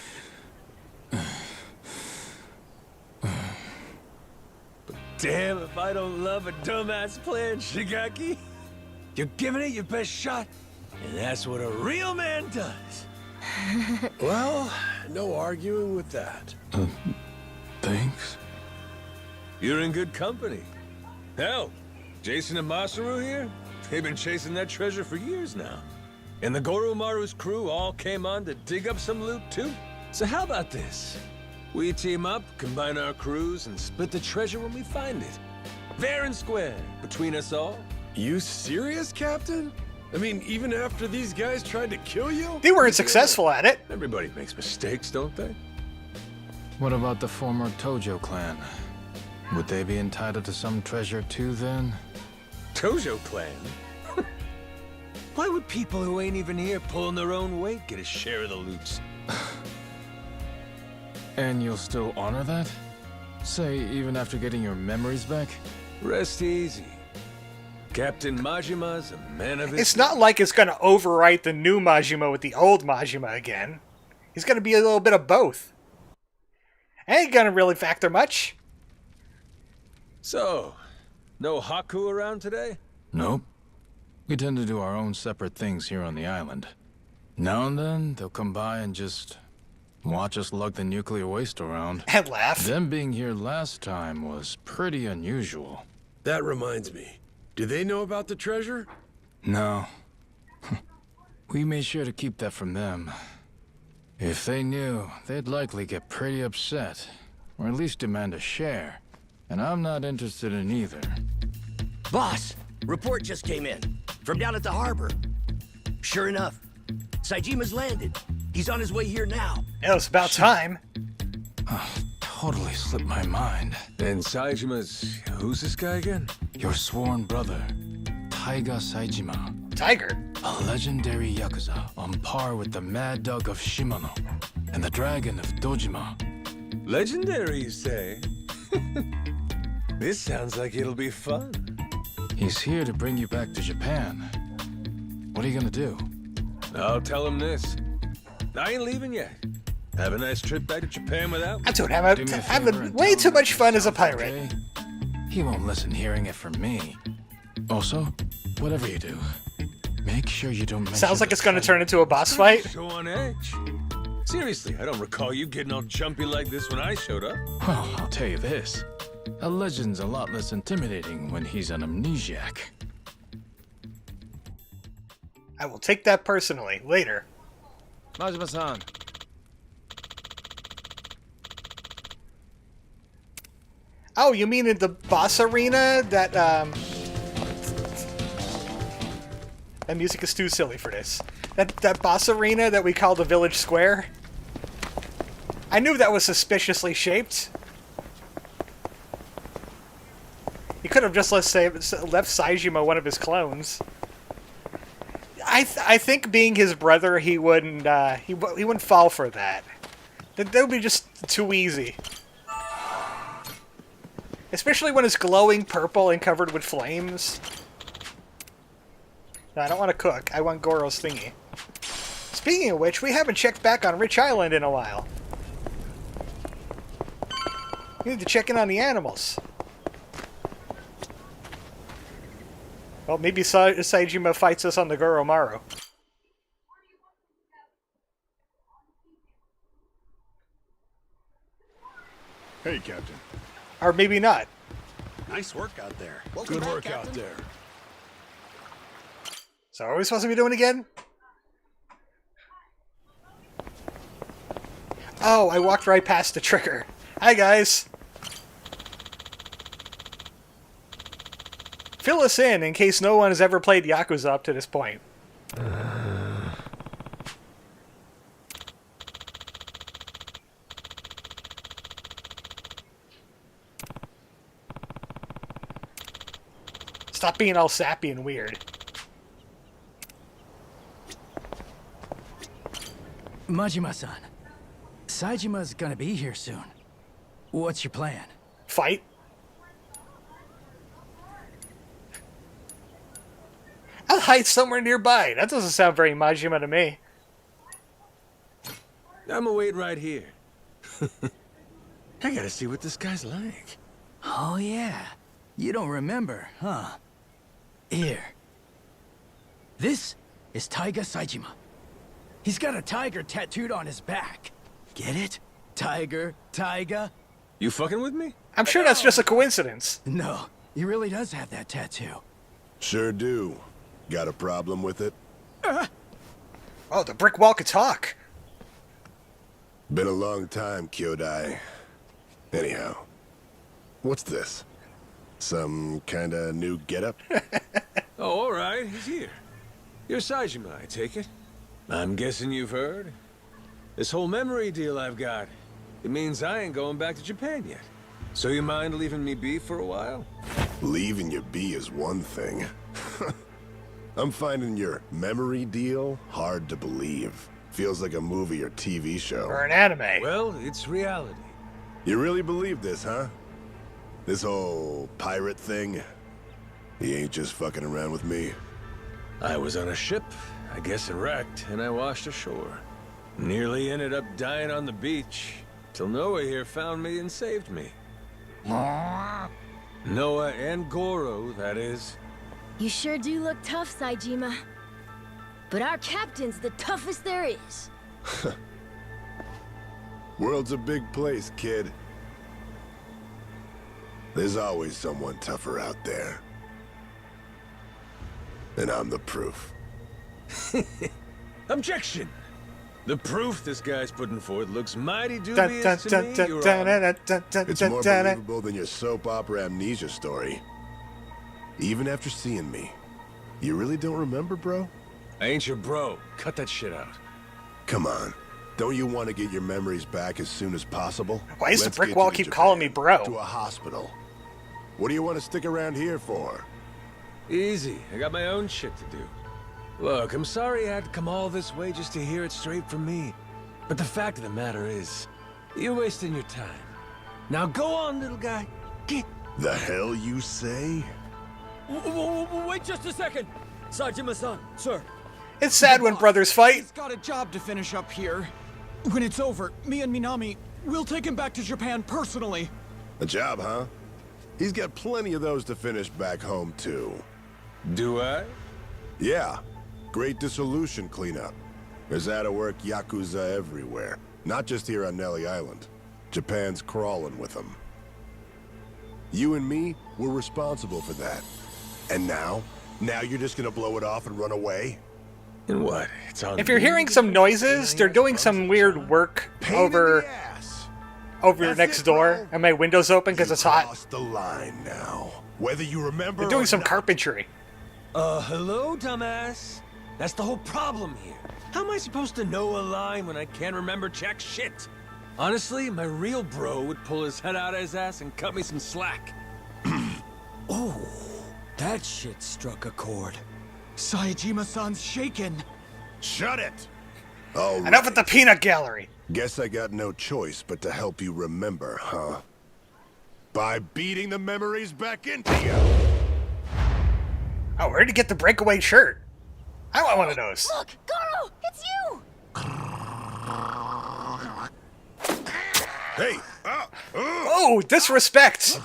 Damn if I don't love a dumbass plan, Shigaki. You're giving it your best shot, and that's what a real man does. Well, no arguing with that. Thanks? You're in good company. Hell, Jason and Masaru here, they've been chasing that treasure for years now. And the Goromaru's crew all came on to dig up some loot too. So how about this? We team up, combine our crews, and split the treasure when we find it. Fair and square, between us all. You serious, Captain? I mean, even after these guys tried to kill you? They weren't successful at it. Everybody makes mistakes, don't they? What about the former Tojo clan? Would they be entitled to some treasure too, then? Tojo clan? Why would people who ain't even here pulling their own weight get a share of the loot? And you'll still honor that? Say, even after getting your memories back? Rest easy. Captain Majima's a man of his... It's not like it's gonna overwrite the new Majima with the old Majima again. He's gonna be a little bit of both. Ain't gonna really factor much. So, no Haku around today? Nope. We tend to do our own separate things here on the island. Now and then, they'll come by and just watch us lug the nuclear waste around. And laugh. Them being here last time was pretty unusual. That reminds me. Do they know about the treasure? No. We made sure to keep that from them. If they knew, they'd likely get pretty upset. Or at least demand a share. And I'm not interested in either. Boss, report just came in. From down at the harbor. Sure enough, Saijima's landed. He's on his way here now. It was about time. Totally slipped my mind. And Saijima's... who's this guy again? Your sworn brother, Taiga Saejima. Tiger. A legendary Yakuza on par with the Mad Dog of Shimano and the Dragon of Dojima. Legendary, you say? This sounds like it'll be fun. He's here to bring you back to Japan. What are you gonna do? I'll tell him this. I ain't leaving yet. Have a nice trip back to Japan without me. I told him Do me a favor having and way tell too him much to fun get as a south, pirate. okay? He won't listen hearing it from me. Also, whatever you do, make sure you don't mention Sounds like the it's gonna treasure. turn into a boss fight. So on edge. Seriously, I don't recall you getting all jumpy like this when I showed up. Well, I'll tell you this. A legend's a lot less intimidating when he's an amnesiac. I will take that personally later. Majima-san. Oh, you mean in the boss arena? That music is too silly for this. That boss arena that we call the village square? I knew that was suspiciously shaped. He could have just, let's say, left Saejima one of his clones. I think being his brother, he wouldn't fall for that. That would be just too easy. Especially when it's glowing purple and covered with flames. No, I don't want to cook. I want Goro's thingy. Speaking of which, we haven't checked back on Rich Island in a while. We need to check in on the animals. Well, maybe Saejima fights us on the Goromaru. Hey, Captain. Or maybe not. Nice work out there. Good work out there. So are we supposed to be doing again? Oh, I walked right past the trigger. Hi, guys. Fill us in case no one has ever played Yakuza up to this point. Stop being all sappy and weird. Majima-san, Saejima's gonna be here soon. What's your plan? Fight? I'll hide somewhere nearby. That doesn't sound very Majima to me. I'ma wait right here. I gotta see what this guy's like. Oh yeah, you don't remember, huh? Here. This is Taiga Saejima. He's got a tiger tattooed on his back. Get it? Tiger, Taiga. You fucking with me? I'm sure that's just a coincidence. No, he really does have that tattoo. Sure do. Got a problem with it? Oh, the brick wall could talk. Been a long time, Kyodai. Anyhow, what's this? Some kinda new getup? Oh, all right, he's here. You're Saejima, I take it. I'm guessing you've heard. This whole memory deal I've got, it means I ain't going back to Japan yet. So you mind leaving me be for a while? Leaving you be is one thing. I'm finding your memory deal hard to believe. Feels like a movie or TV show. Or an anime. Well, it's reality. You really believe this, huh? This whole pirate thing? He ain't just fucking around with me. I was on a ship, I guess it wrecked, and I washed ashore. Nearly ended up dying on the beach, till Noah here found me and saved me. Noah and Goro, that is. You sure do look tough, Saejima. But our captain's the toughest there is. World's a big place, kid. There's always someone tougher out there. And I'm the proof. Objection! The proof this guy's putting forth looks mighty dubious to me, Your Honor. It's more believable than your soap opera amnesia story. Even after seeing me. You really don't remember, bro? I ain't your bro. Cut that shit out. Come on. Don't you want to get your memories back as soon as possible? Why does the Let's brick get wall you to keep Japan, calling me bro? To a hospital. What do you want to stick around here for? Easy. I got my own shit to do. Look, I'm sorry I had to come all this way just to hear it straight from me. But the fact of the matter is, you're wasting your time. Now go on, little guy. Get. The hell you say? Wait just a second! Saejima-san, sir. It's sad when brothers fight. He's got a job to finish up here. When it's over, me and Minami, we'll take him back to Japan personally. A job, huh? He's got plenty of those to finish back home, too. Do I? Yeah. Great dissolution cleanup. There's out-of-work Yakuza everywhere. Not just here on Nelly Island. Japan's crawling with them. You and me, we're responsible for that. And now? Now you're just gonna blow it off and run away? And what? It's on If you're hearing some noises, they're doing some weird work Pain over... in the ass. over That's next it, door, bro. and my window's open because You it's hot. crossed the line now. Whether you remember They're doing or some not. carpentry. Hello, dumbass? That's the whole problem here. How am I supposed to know a line when I can't remember jack shit? Honestly, my real bro would pull his head out of his ass and cut me some slack. Oh, that shit struck a chord. Saejima-san's shaken. Shut it! Oh, Enough at the peanut gallery. guess I got no choice but to help you remember, huh? By beating the memories back into you. Oh, where'd you get the breakaway shirt? I want one of those. Look, Goro, it's you! Hey! Oh, disrespect!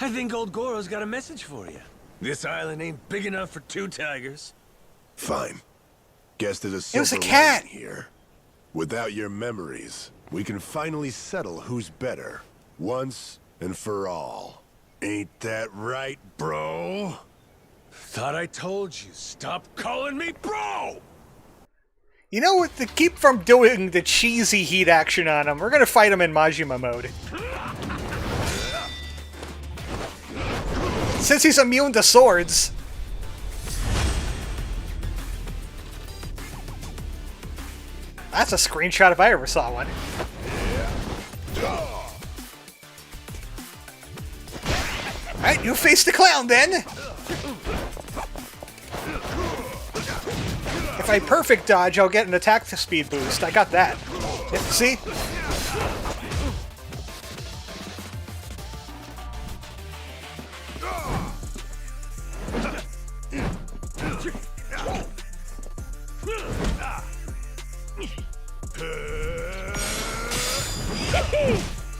I think old Goro's got a message for you. This island ain't big enough for 2 tigers. Fine. Guess there's a It was a silver cat. lining here. Without your memories, we can finally settle who's better, once and for all. Ain't that right, bro? Thought I told you, stop calling me bro! You know what? To keep from doing the cheesy heat action on him, we're gonna fight him in Majima mode. Since he's immune to swords. That's a screenshot if I ever saw one. Alright, you face the clown then! If I perfect dodge, I'll get an attack speed boost. I got that. Yep, see?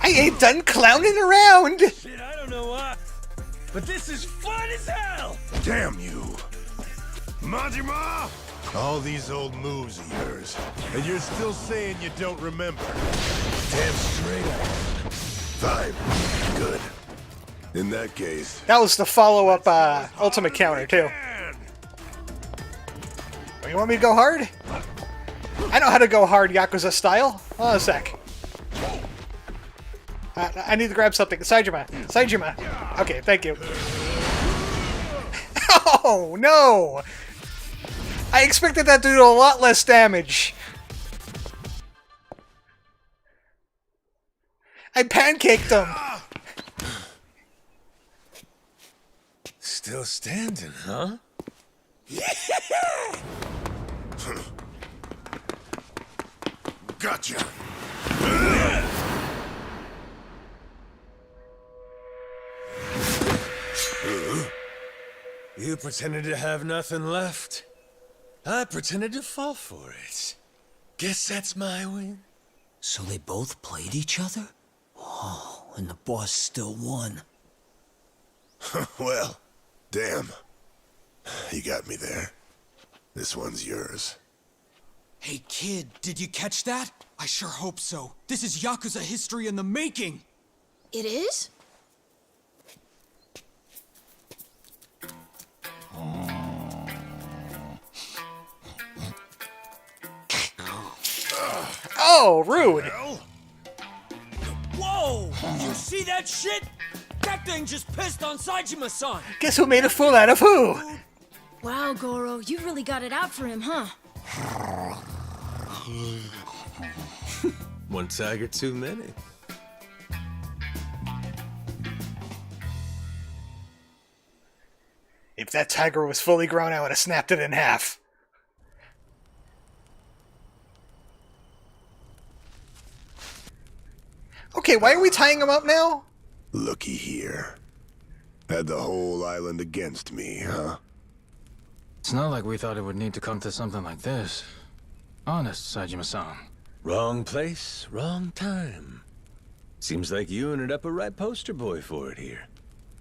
I ain't done clowning around! Shit, I don't know why, but this is fun as hell! Damn you! Majima! All these old moves of yours, and you're still saying you don't remember. Damn straight up. Fine. Good. In that case... That was the follow-up ultimate counter, too. Oh, you want me to go hard? I know how to go hard Yakuza style. Hold on a sec. I need to grab something. Saejima. Saejima. Okay, thank you. Oh, no! I expected that to do a lot less damage. I pancaked him. Still standing, huh? Gotcha! You pretended to have nothing left. I pretended to fall for it. Guess that's my win. So they both played each other? Oh, and the boss still won. Well, damn. You got me there. This one's yours. Hey kid, did you catch that? I sure hope so. This is Yakuza history in the making. It is? Oh, rude. Whoa! You see that shit? That thing just pissed on Saejima-san! Guess who made a fool out of who? Wow, Goro, you really got it out for him, huh? One tiger too many. If that tiger was fully grown, I would have snapped it in half. Okay, why are we tying him up now? Looky here. Had the whole island against me, huh? It's not like we thought it would need to come to something like this. Honest, Saejima-san. Wrong place, wrong time. Seems like you ended up a right poster boy for it here.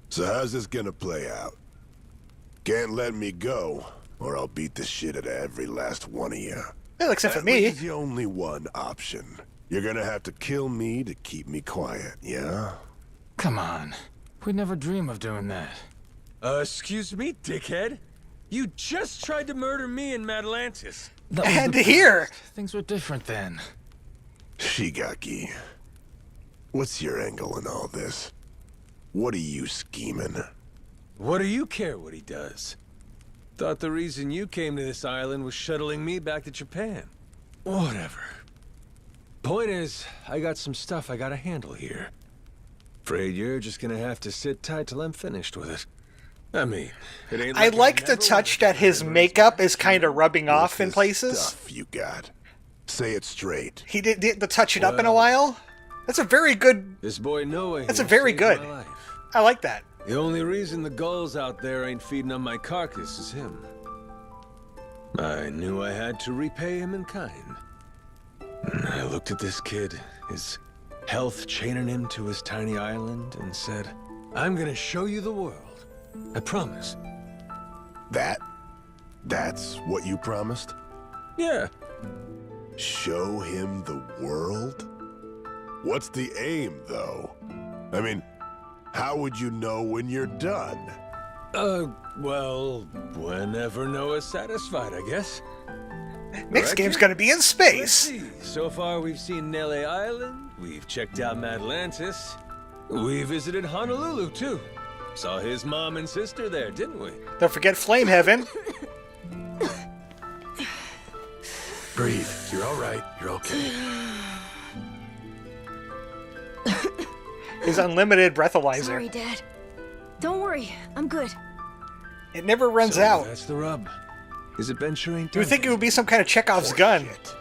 So how's this gonna play out? Can't let me go, or I'll beat the shit out of every last one of you. Well, except for That me. leaves the only one option. You're gonna have to kill me to keep me quiet, yeah? Come on. We'd never dream of doing that. Excuse me, dickhead? You just tried to murder me in Atlantis. That was And the here. past. Things were different then. Shigaki, what's your angle in all this? What are you scheming? What do you care what he does? Thought the reason you came to this island was shuttling me back to Japan. Whatever. Point is, I got some stuff I gotta handle here. Afraid you're just gonna have to sit tight till I'm finished with it. I mean, it ain't I like the never touch wanted that to his have makeup is kind of rubbing What's off in this places. stuff you got? Say it straight. He did the touch it up in a Well- while. That's a very good. This boy Noah. That's a here very saved good. my life. I like that. The only reason the gulls out there ain't feeding on my carcass is him. I knew I had to repay him in kind. I looked at this kid, his health chaining him to his tiny island, and said, I'm gonna show you the world. I promise. That's what you promised? Yeah. Show him the world? What's the aim, though? I mean, how would you know when you're done? Well, whenever Noah's satisfied, I guess. Next Right, game's kid? gonna be in Let's space. see. So far, we've seen Nele Island, we've checked out Atlantis, we visited Honolulu, too. Saw his mom and sister there, didn't we? Don't forget Flame Heaven. Breathe. You're all right. You're okay. His unlimited breathalyzer. Sorry, Dad. Don't worry, I'm good. It never runs So out. that's the rub. His adventure ain't You would done. think it would be some kind of Chekhov's gun. Shit.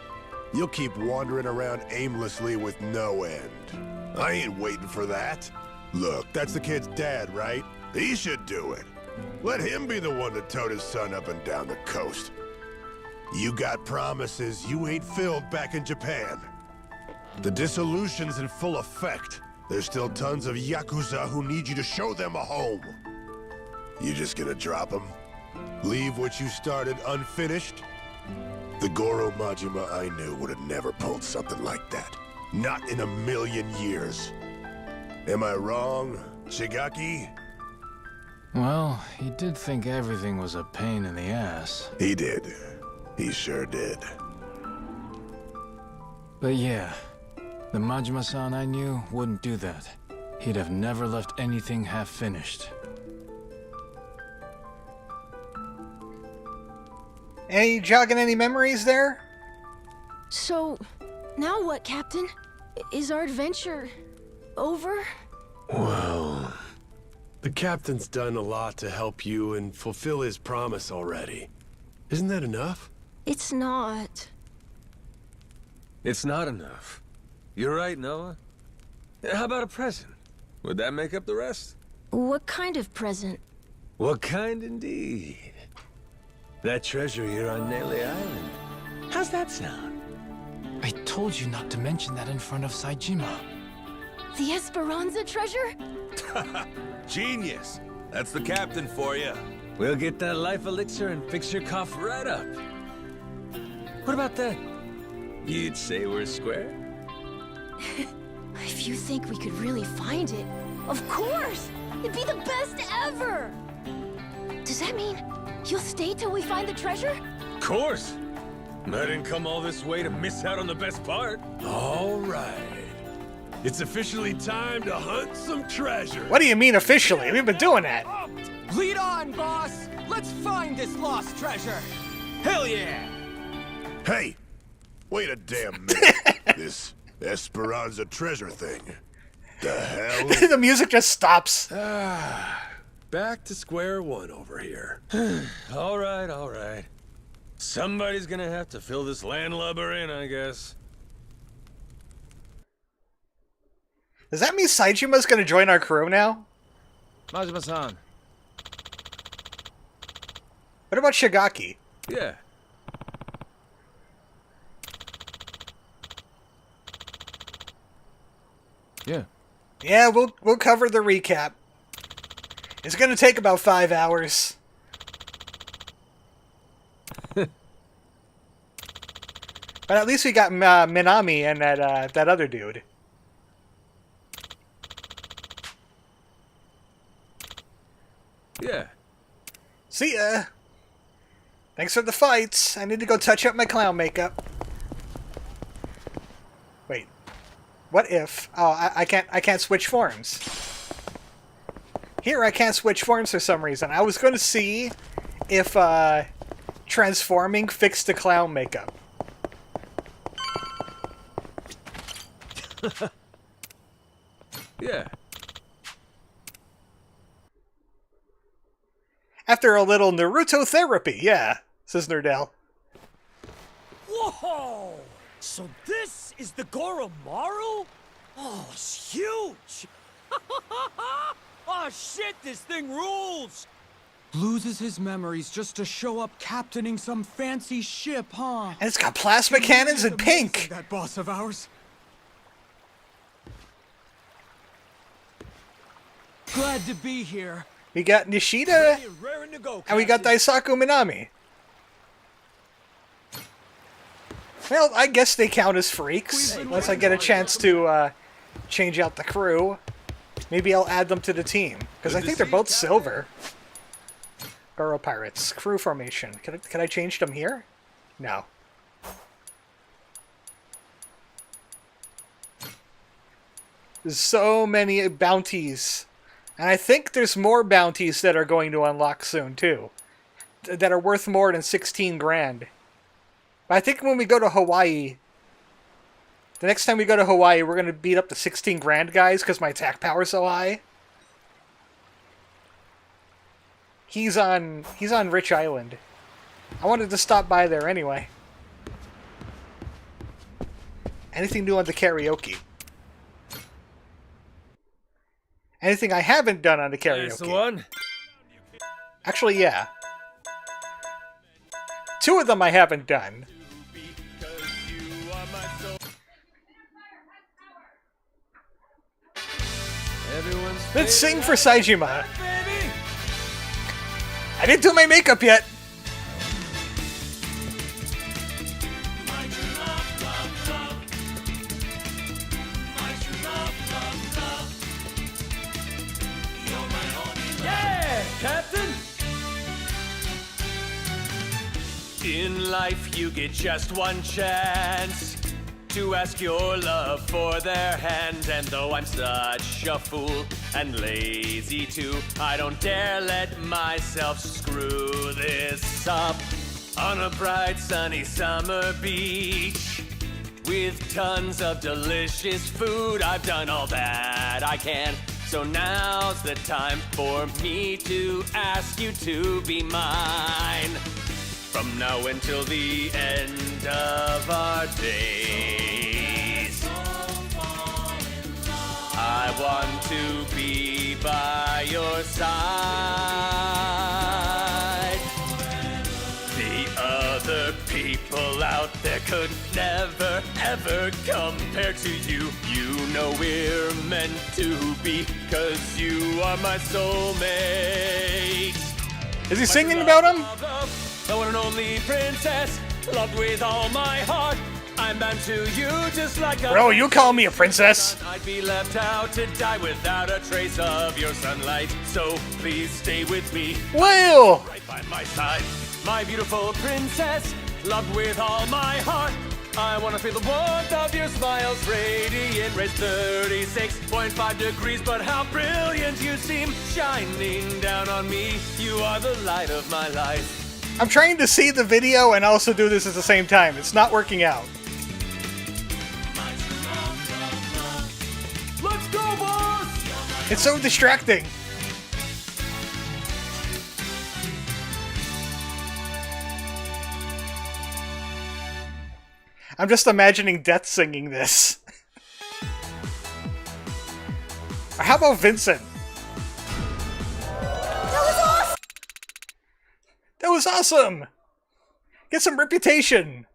You'll keep wandering around aimlessly with no end. I ain't waiting for that. Look, that's the kid's dad, right? He should do it. Let him be the one to tote his son up and down the coast. You got promises you ain't filled back in Japan. The dissolution's in full effect. There's still tons of Yakuza who need you to show them a home. You just gonna drop them? Leave what you started unfinished? The Goro Majima I knew would have never pulled something like that. Not in a million years. Am I wrong, Shigaki? Well, he did think everything was a pain in the ass. He did. He sure did. But yeah, the Majima-san I knew wouldn't do that. He'd have never left anything half-finished. Any jogging any memories there? So, now what, Captain? Is our adventure over? Well, the captain's done a lot to help you and fulfill his promise already. Isn't that enough? It's not. It's not enough. You're right, Noah. How about a present? Would that make up the rest? What kind of present? What kind indeed? That treasure here on Nele Island. How's that sound? I told you not to mention that in front of Saejima. The Esperanza treasure? Genius. That's the captain for you. We'll get that life elixir and fix your cough right up. What about that? You'd say we're square? If you think we could really find it, of course! It'd be the best ever! Does that mean you'll stay till we find the treasure? Of course! I didn't come all this way to miss out on the best part. All right. It's officially time to hunt some treasure. What do you mean officially? We've been doing that. Lead on, boss! Let's find this lost treasure! Hell yeah! Hey! Wait a damn minute. This Esperanza treasure thing. The hell? The music just stops. Back to square one over here. All right, all right. Somebody's gonna have to fill this landlubber in, I guess. Does that mean Saijima's gonna join our crew now? Majima-san. What about Shigaki? Yeah. Yeah. Yeah, we'll cover the recap. It's gonna take about 5 hours. But at least we got Minami and that other dude. Yeah. See ya. Thanks for the fights. I need to go touch up my clown makeup. Wait. What if... Oh, I can't switch forms. Here I can't switch forms for some reason. I was going to see if transforming fixed the clown makeup. Yeah. After a little Naruto therapy, yeah, says Nerdell. Whoa! So this is the Goromaru? Oh, it's huge! Oh shit, this thing rules! Loses his memories just to show up captaining some fancy ship, huh? And it's got plasma cannons and pink! That boss of ours. Glad to be here. We got Nishida, Raring to go, and we got Daisaku Minami. Well, I guess they count as freaks. Once I get a chance to change out the crew, maybe I'll add them to the team. Because I think they're both silver. Goro Pirates. Crew formation. Can I change them here? No. There's so many bounties. And I think there's more bounties that are going to unlock soon, too. That are worth more than 16 grand. But I think when we go to Hawaii... The next time we go to Hawaii, we're going to beat up the 16 grand guys because my attack power's so high. He's on Rich Island. I wanted to stop by there anyway. Anything new on the karaoke? Anything I haven't done on the karaoke? That's the one. Actually, yeah. 2 of them I haven't done. Let's sing for Saejima. I didn't do my makeup yet. Yeah, Captain! In life you get just one chance to ask your love for their hand. And though I'm such a fool and lazy too, I don't dare let myself screw this up. On a bright sunny summer beach with tons of delicious food, I've done all that I can. So now's the time for me to ask you to be mine. From now until the end of our days, I want to be by your side. The other people out there could never, ever compare to you. You know we're meant to be, 'cause you are my soulmate. Is he singing about him? The one and only princess, loved with all my heart. I'm bound to you just like a... Bro, you call me a princess. I'd be left out to die without a trace of your sunlight. So please stay with me. Will! Right by my side. My beautiful princess, loved with all my heart. I want to feel the warmth of your smiles, radiant, raised 36.5 degrees. But how brilliant you seem, shining down on me. You are the light of my life. I'm trying to see the video and also do this at the same time. It's not working out. Let's go, boss! It's so distracting. I'm just imagining Death singing this. Or how about Vincent? That was awesome! Get some reputation!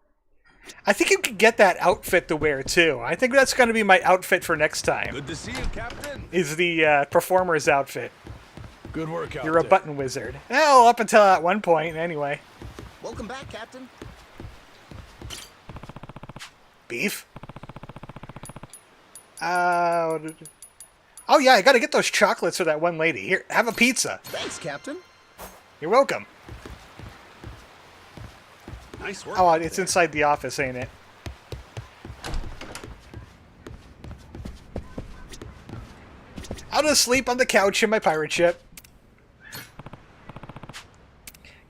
I think you can get that outfit to wear, too. I think that's going to be my outfit for next time. Good to see you, Captain. Is the performer's outfit. Good work out You're a there. button wizard. Well, up until at one point, anyway. Welcome back, Captain. Beef? Oh yeah, I gotta get those chocolates for that one lady. Here, have a pizza. Thanks, Captain. You're welcome. Nice work. Oh, it's inside the office, ain't it? I'll just sleep on the couch in my pirate ship.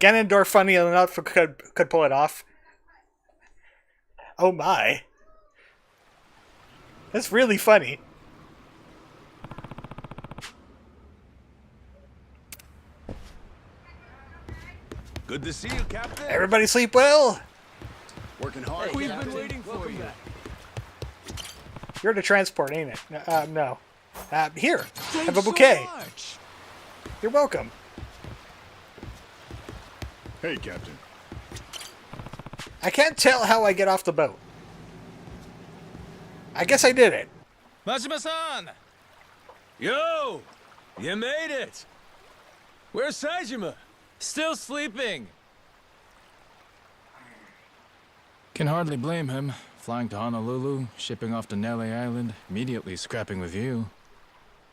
Ganondorf, funny enough, could pull it off. Oh my. That's really funny. Good to see you, Captain. Everybody sleep well? Working hard. We've been waiting for you. You're the transport, ain't it? No. Here, have a Thanks bouquet. so much. You're welcome. Hey, Captain. I can't tell how I get off the boat. I guess I did it. Majima-san! Yo! You made it! Where's Saejima? Still sleeping. Can hardly blame him. Flying to Honolulu, shipping off to Nelly Island, immediately scrapping with you.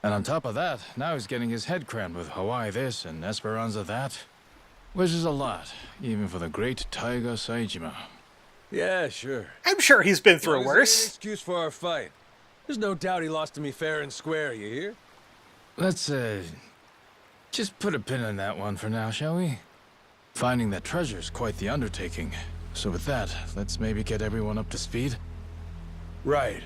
And on top of that, now he's getting his head crammed with Hawaii this and Esperanza that. Which is a lot, even for the great Taiga Saejima. Yeah, sure. I'm sure he's been As through long as it ain't worse. an excuse for our fight. There's no doubt he lost to me fair and square, you hear? Let's, just put a pin in that one for now, shall we? Finding that treasure's quite the undertaking. So with that, let's maybe get everyone up to speed. Right.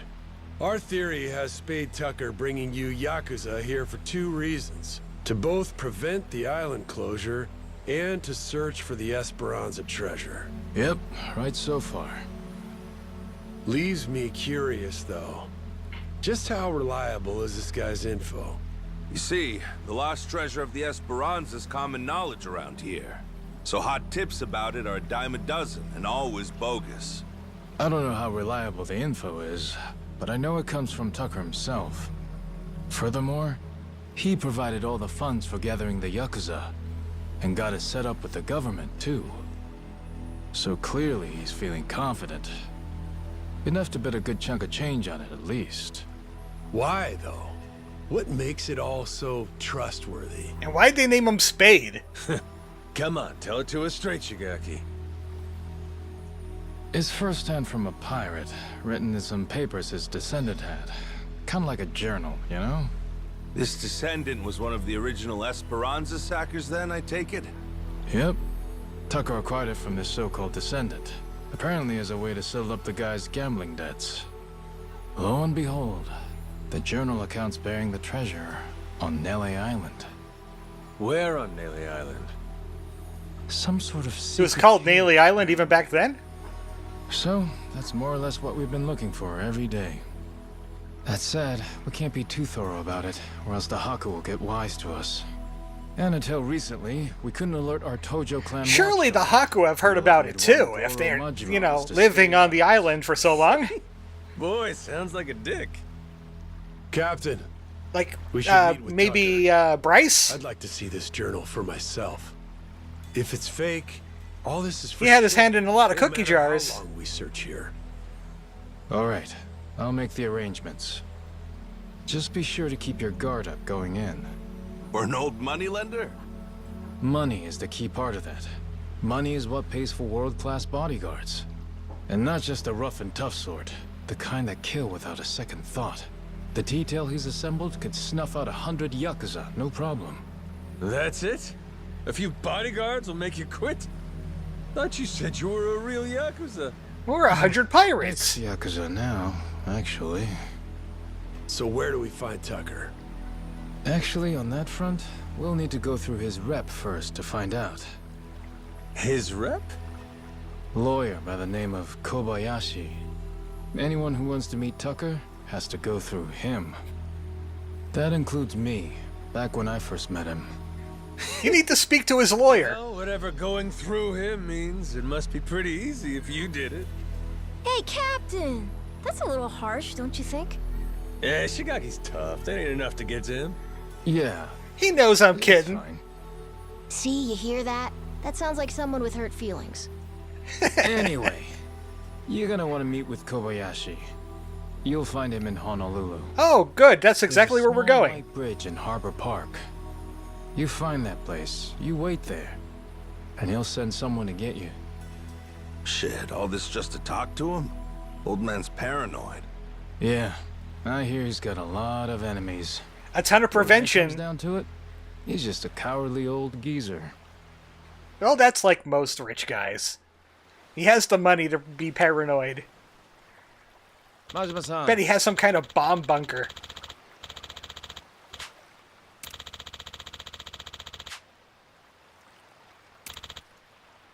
Our theory has Spade Tucker bringing you Yakuza here for 2 reasons. To both prevent the island closure, and to search for the Esperanza treasure. Yep, right so far. Leaves me curious, though. Just how reliable is this guy's info? You see, the lost treasure of the Esperanza is common knowledge around here. So hot tips about it are a dime a dozen, and always bogus. I don't know how reliable the info is, but I know it comes from Tucker himself. Furthermore, he provided all the funds for gathering the Yakuza, and got it set up with the government, too. So clearly he's feeling confident. Enough to bet a good chunk of change on it, at least. Why, though? What makes it all so trustworthy? And why'd they name him Spade? Come on, tell it to us straight, Shigaki. It's firsthand from a pirate, written in some papers his descendant had. Kinda like a journal, you know? This descendant was one of the original Esperanza sackers then, I take it? Yep. Tucker acquired it from this so-called descendant. Apparently as a way to settle up the guy's gambling debts. Lo and behold, the journal accounts bearing the treasure on Nelly Island. Where on Nelly Island? Some sort of It was secret called cave. Naily Island even back then? So, that's more or less what we've been looking for every day. That said, we can't be too thorough about it, or else the Haku will get wise to us. And until recently, we couldn't alert our Tojo clan. Surely the Haku have heard about it too, if they're, you know, living on the island for so long. Boy, sounds like a dick. Captain, Like, we should meet with maybe Bryce? I'd like to see this journal for myself. If it's fake, all this is for He had his shit, hand in a lot of no cookie matter how jars. long we search here. Alright, I'll make the arrangements. Just be sure to keep your guard up going in. Or an old moneylender? Money is the key part of that. Money is what pays for world-class bodyguards. And not just the rough and tough sort, the kind that kill without a second thought. The detail he's assembled could snuff out 100 Yakuza, no problem. That's it? A few bodyguards will make you quit? Thought you said you were a real Yakuza. We're 100 pirates. It's Yakuza now, actually. So where do we find Tucker? Actually, on that front, we'll need to go through his rep first to find out. His rep? Lawyer by the name of Kobayashi. Anyone who wants to meet Tucker has to go through him. That includes me, back when I first met him. You need to speak to his lawyer. Well, whatever going through him means, it must be pretty easy if you did it. Hey, Captain! That's a little harsh, don't you think? Yeah, Shigaki's tough. That ain't enough to get to him. Yeah. He knows I'm it's kidding. fine. See, you hear that? That sounds like someone with hurt feelings. Anyway, you're gonna want to meet with Kobayashi. You'll find him in Honolulu. Oh, good. That's exactly There's a where we're small going. white bridge in Harbor Park. You find that place, you wait there, and he'll send someone to get you. Shit, all this just to talk to him? Old man's paranoid. Yeah, I hear he's got a lot of enemies. a ton of When it prevention. comes down to it, he's just a cowardly old geezer. Well, that's like most rich guys. He has the money to be paranoid. Majima-san. Bet he has some kind of bomb bunker.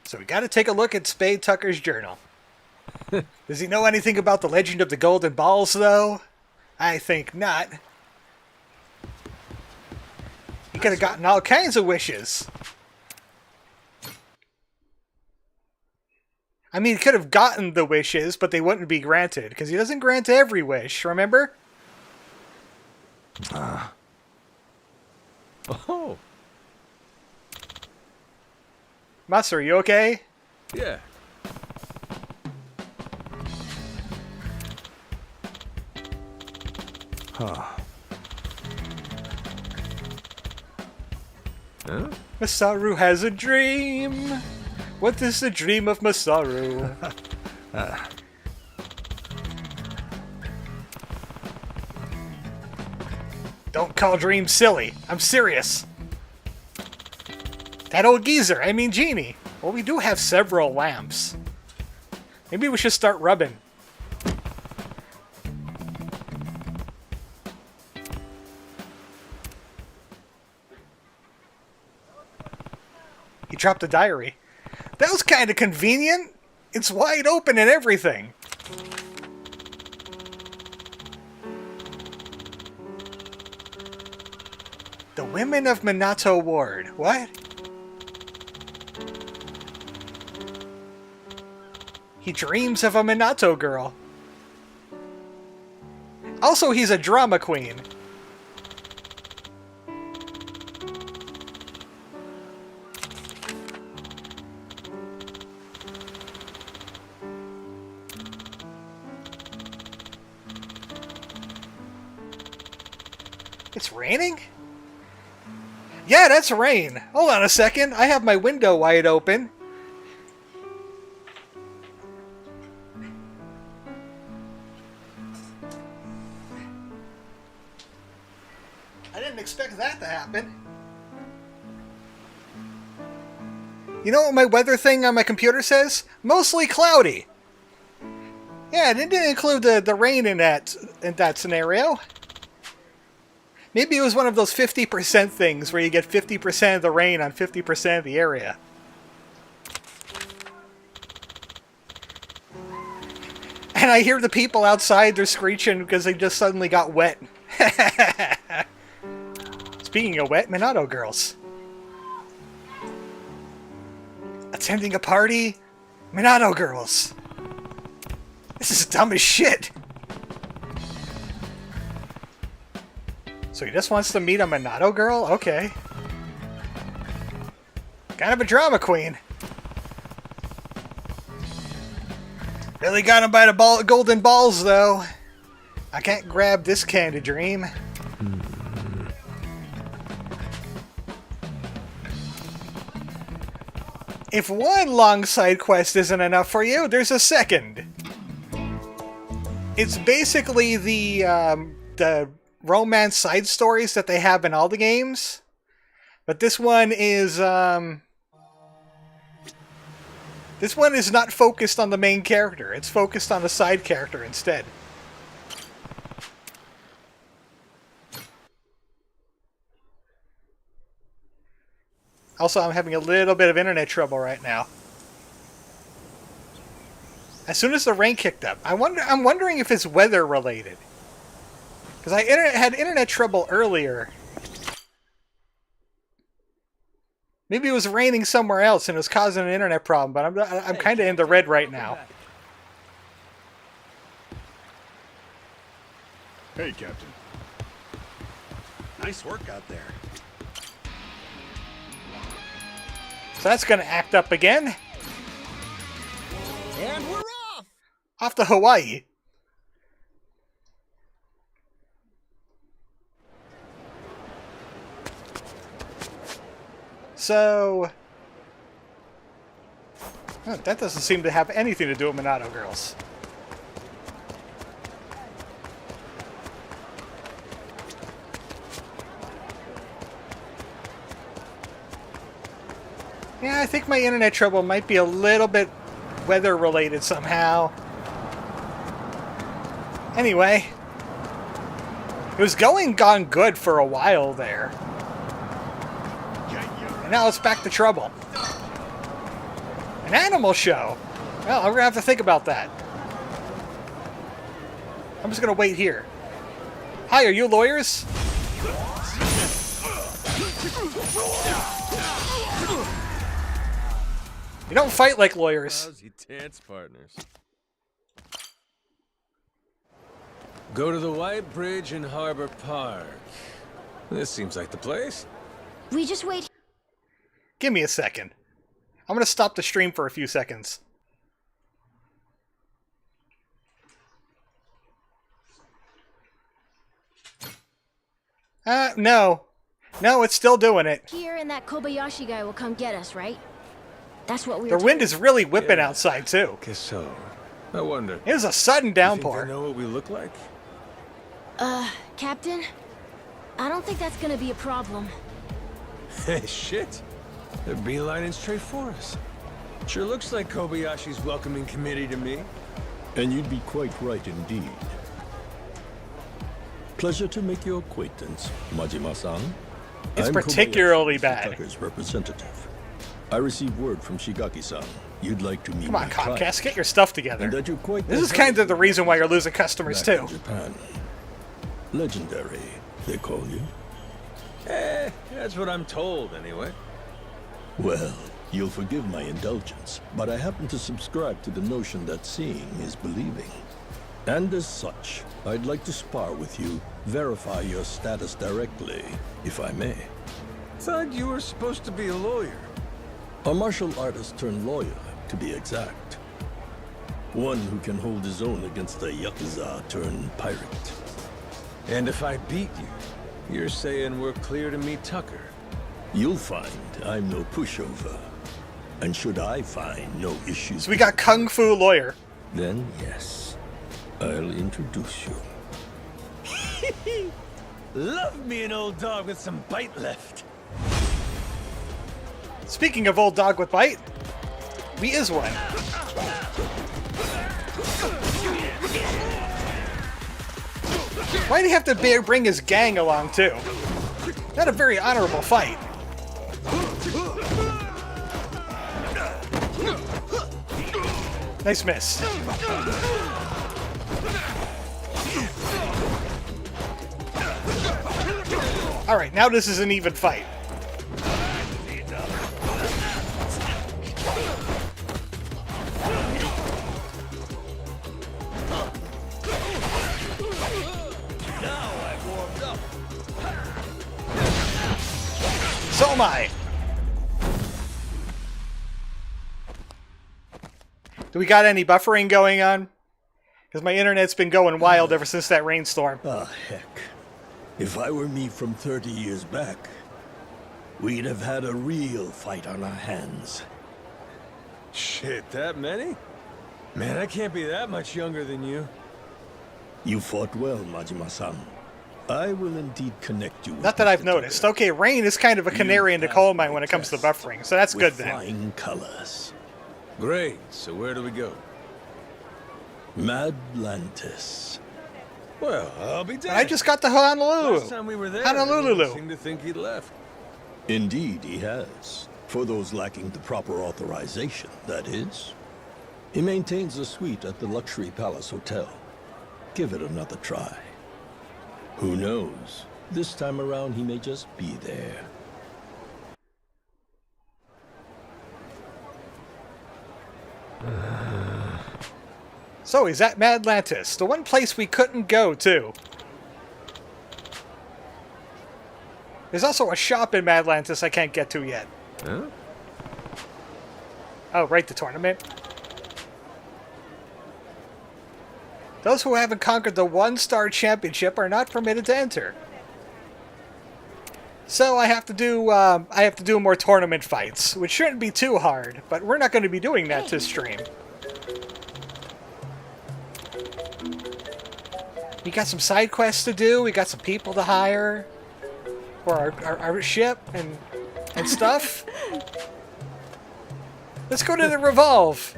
So we gotta take a look at Spade Tucker's journal. Does he know anything about the legend of the golden balls, though? I think not. He could have gotten all kinds of wishes. I mean, he could have gotten the wishes, but they wouldn't be granted, because he doesn't grant every wish, remember? Oh, Master, are you okay? yeah. Huh? Masaru has a dream. What is the dream of Masaru? Don't call dreams silly. I'm serious. That old geezer, I mean Genie. Well, we do have several lamps. Maybe we should start rubbing. He dropped a diary. That was kind of convenient. It's wide open and everything. The women of Minato Ward. What? He dreams of a Minato girl. Also, he's a drama queen. It's raining? Yeah, that's rain. Hold on a second. I have my window wide open. I didn't expect that to happen. You know what my weather thing on my computer says? Mostly cloudy. Yeah, it didn't include the rain in that scenario. Maybe it was one of those 50% things where you get 50% of the rain on 50% of the area. And I hear the people outside, they're screeching because they just suddenly got wet. Speaking of wet, Minato girls. Attending a party? Minato girls. This is dumb as shit. So he just wants to meet a Minato girl? Okay. Kind of a drama queen. Really got him by the golden balls, though. I can't grab this candy dream. If one long side quest isn't enough for you, there's a second. It's basically the romance side stories that they have in all the games, but this one is not focused on the main character. It's focused on the side character instead. Also, I'm having a little bit of internet trouble right now. As soon as the rain kicked up, I'm wondering if it's weather related. Because I had internet trouble earlier. Maybe it was raining somewhere else and it was causing an internet problem, but I'm kind of in the red right now. Hey, Captain. Nice work out there. So that's going to act up again. And we're off! Off to Hawaii. So... oh, that doesn't seem to have anything to do with Minato girls. Yeah, I think my internet trouble might be a little bit weather-related somehow. Anyway, it was gone good for a while there. And now it's back to trouble. An animal show. Well, I'm gonna have to think about that. I'm just gonna wait here. Hi, are you lawyers? You don't fight like lawyers. Lousy dance partners. Go to the White Bridge in Harbor Park. This seems like the place. We just wait. Give me a second. I'm gonna stop the stream for a few seconds. No. No, it's still doing it. Here and that Kobayashi guy will come get us, right? That's what we The were wind told. is really whipping outside, too. Guess so. I wonder. It was a sudden You think downpour. they know what we look like? Captain? I don't think that's gonna be a problem. Hey, shit. They're beelining straight for us. Sure looks like Kobayashi's welcoming committee to me. And you'd be quite right indeed. Pleasure to make your acquaintance, Majima-san. It's I'm particularly Kobayashi, bad. Tucker's representative. I received word from Shigaki-san. You'd like to meet Come on, my client, Comcast, get your stuff together. and that you're quite This is kind of the reason why you're losing customers, back too. in Japan. Legendary, they call you. That's what I'm told, anyway. Well, you'll forgive my indulgence, but I happen to subscribe to the notion that seeing is believing. And as such, I'd like to spar with you, verify your status directly, if I may. Thought you were supposed to be a lawyer. A martial artist turned lawyer, to be exact. One who can hold his own against a Yakuza turned pirate. And if I beat you, you're saying we're clear to meet Tucker. You'll find I'm no pushover. And should I find no issues, So we got Kung Fu Lawyer. then yes, I'll introduce you. Love me an old dog with some bite left. Speaking of old dog with bite, we is one. Why'd he have to bring his gang along, too? Not a very honorable fight. Nice miss. Alright, now this is an even fight. So am I. Do we got any buffering going on? Because my internet's been going wild ever since that rainstorm. Ah, heck. If I were me from 30 years back, we'd have had a real fight on our hands. Shit, that many? Man, I can't be that much younger than you. You fought well, Majima-san. I will indeed connect you with Not that I've Mr. noticed. Tucker. Okay, rain is kind of a canary in the coal mine when it comes to buffering, so that's With good then. flying colors. Great, so where do we go? Madlantis. Well, I'll be damned. I just got to Honolulu. Last time we were there, Honolulu. everyone seemed to think he'd left. Indeed, he has. For those lacking the proper authorization, that is. He maintains a suite at the Luxury Palace Hotel. Give it another try. Who knows? This time around, he may just be there. So he's at Madlantis, the one place we couldn't go to. There's also a shop in Madlantis I can't get to yet. Huh? Oh, right, the tournament. Those who haven't conquered the one-star championship are not permitted to enter. So I have to do more tournament fights, which shouldn't be too hard, but we're not going to be doing that to stream. We got some side quests to do. We got some people to hire for our ship and stuff. Let's go to the Revolve.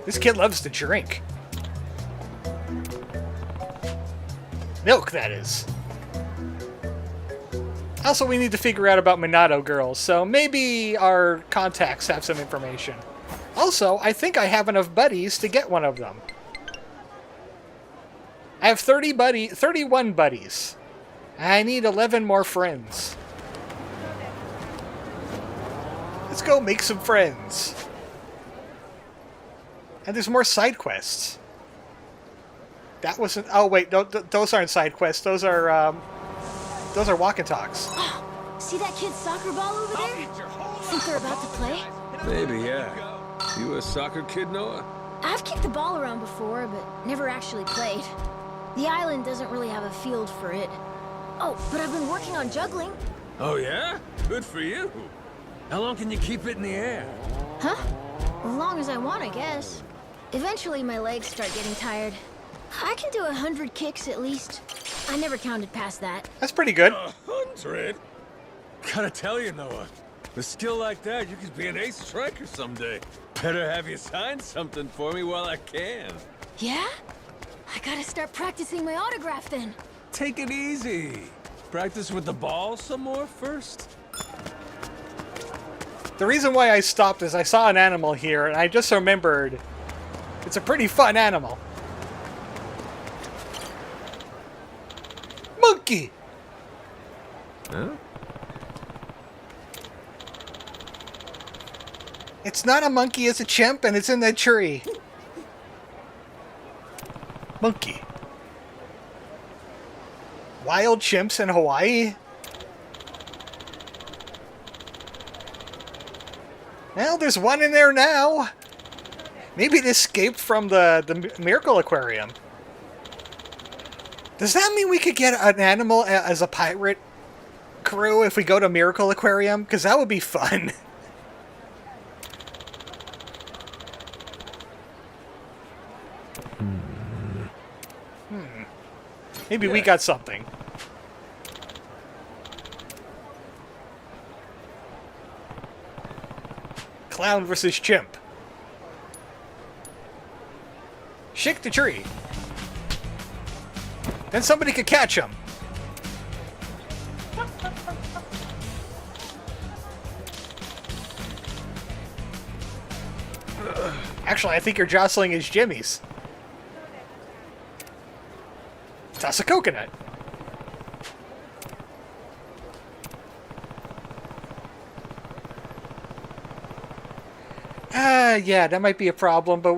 This kid loves to drink. Milk, that is. Also, we need to figure out about Minato girls, so maybe our contacts have some information. Also, I think I have enough buddies to get one of them. I have 31 buddies. I need 11 more friends. Let's go make some friends. And there's more side quests. That wasn't... Oh, wait. Those aren't side quests. Those are walk and talks. Oh, see that kid's soccer ball over there? Think they're about to play? Maybe, yeah. You a soccer kid, Noah? I've kicked the ball around before, but never actually played. The island doesn't really have a field for it. Oh, but I've been working on juggling. Oh, yeah? Good for you. How long can you keep it in the air? Huh? As long as I want, I guess. Eventually, my legs start getting tired. I can do 100 kicks at least. I never counted past that. That's pretty good. 100? Gotta tell you, Noah. With a skill like that, you could be an ace striker someday. Better have you sign something for me while I can. Yeah? I gotta start practicing my autograph then. Take it easy. Practice with the ball some more first. The reason why I stopped is I saw an animal here, and I just remembered it's a pretty fun animal. Monkey! Huh? It's not a monkey, it's a chimp, and it's in that tree. Monkey. Wild chimps in Hawaii? Well, there's one in there now. Maybe it escaped from the Miracle Aquarium. Does that mean we could get an animal as a pirate crew if we go to Miracle Aquarium? Because that would be fun. Maybe we got something. Clown versus chimp. Shake the tree. Then somebody could catch him. Actually, I think you're jostling his jimmies. Toss a coconut. Yeah, that might be a problem, but...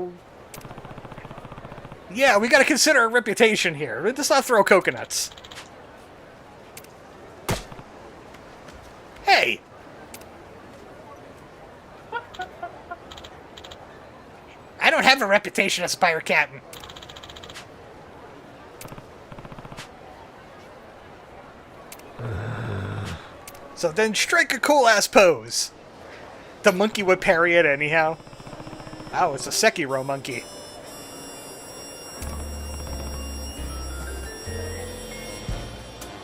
Yeah, we gotta consider our reputation here. Let's not throw coconuts. Hey! I don't have a reputation as a pirate captain. So then strike a cool-ass pose. The monkey would parry it anyhow. Oh, it's a Sekiro monkey.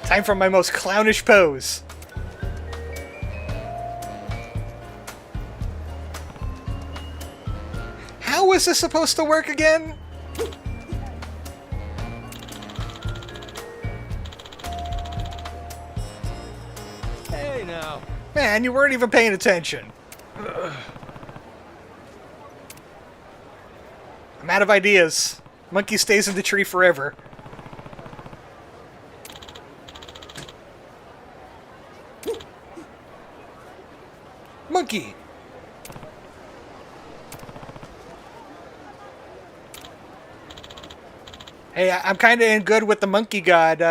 Time for my most clownish pose. How is this supposed to work again? Hey, now. Man, you weren't even paying attention. I'm out of ideas. Monkey stays in the tree forever. Monkey! Hey, I'm kind of in good with the monkey god.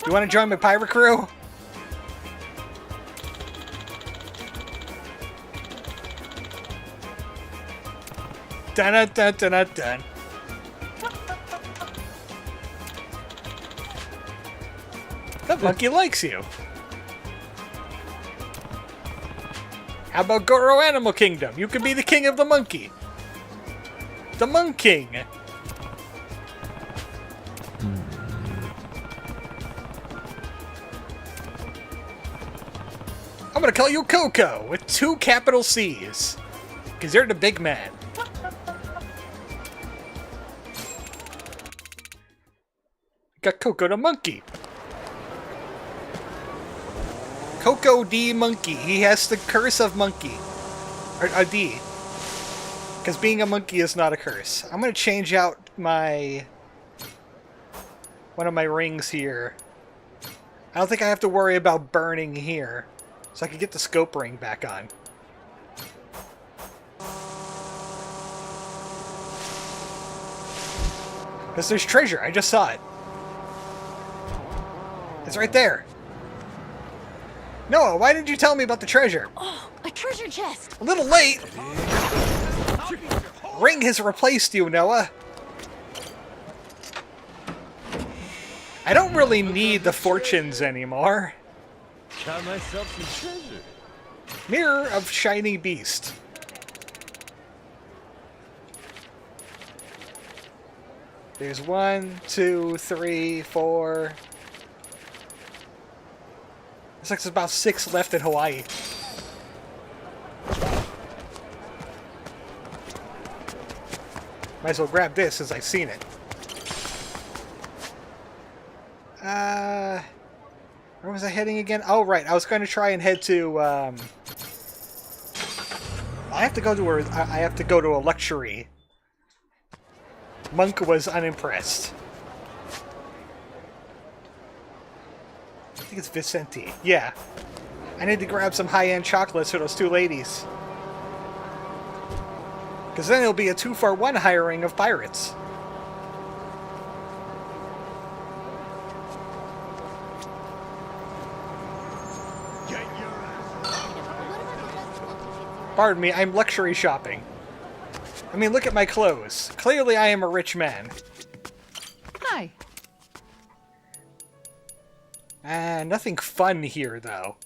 You want to join my pirate crew? Dun dun dun dun dun dun. The monkey likes you. How about Goro Animal Kingdom? You can be the king of the monkey. The Monk King. I'm gonna call you Coco with 2 capital C's. Because you're the big man. Got Coco the monkey. Coco D monkey. He has the curse of monkey. Or a D. Because being a monkey is not a curse. I'm going to change out my... one of my rings here. I don't think I have to worry about burning here. So I can get the scope ring back on. Because there's treasure. I just saw it. It's right there. Noah, why didn't you tell me about the treasure? Oh, a treasure chest. A little late. Ring has replaced you, Noah. I don't really need the fortunes anymore. Got myself some treasure. Mirror of Shiny Beast. There's 1, 2, 3, 4. Looks like there's about 6 left in Hawaii. Might as well grab this since I've seen it. Where was I heading again? Oh, right. I was going to try and head to, I have to go to a luxury. Monk was unimpressed. I think it's Vicente. Yeah. I need to grab some high-end chocolates for those 2 ladies. Because then it'll be a 2-for-1 hiring of pirates. Pardon me, I'm luxury shopping. I mean, look at my clothes. Clearly I am a rich man. Hi. Nothing fun here, though.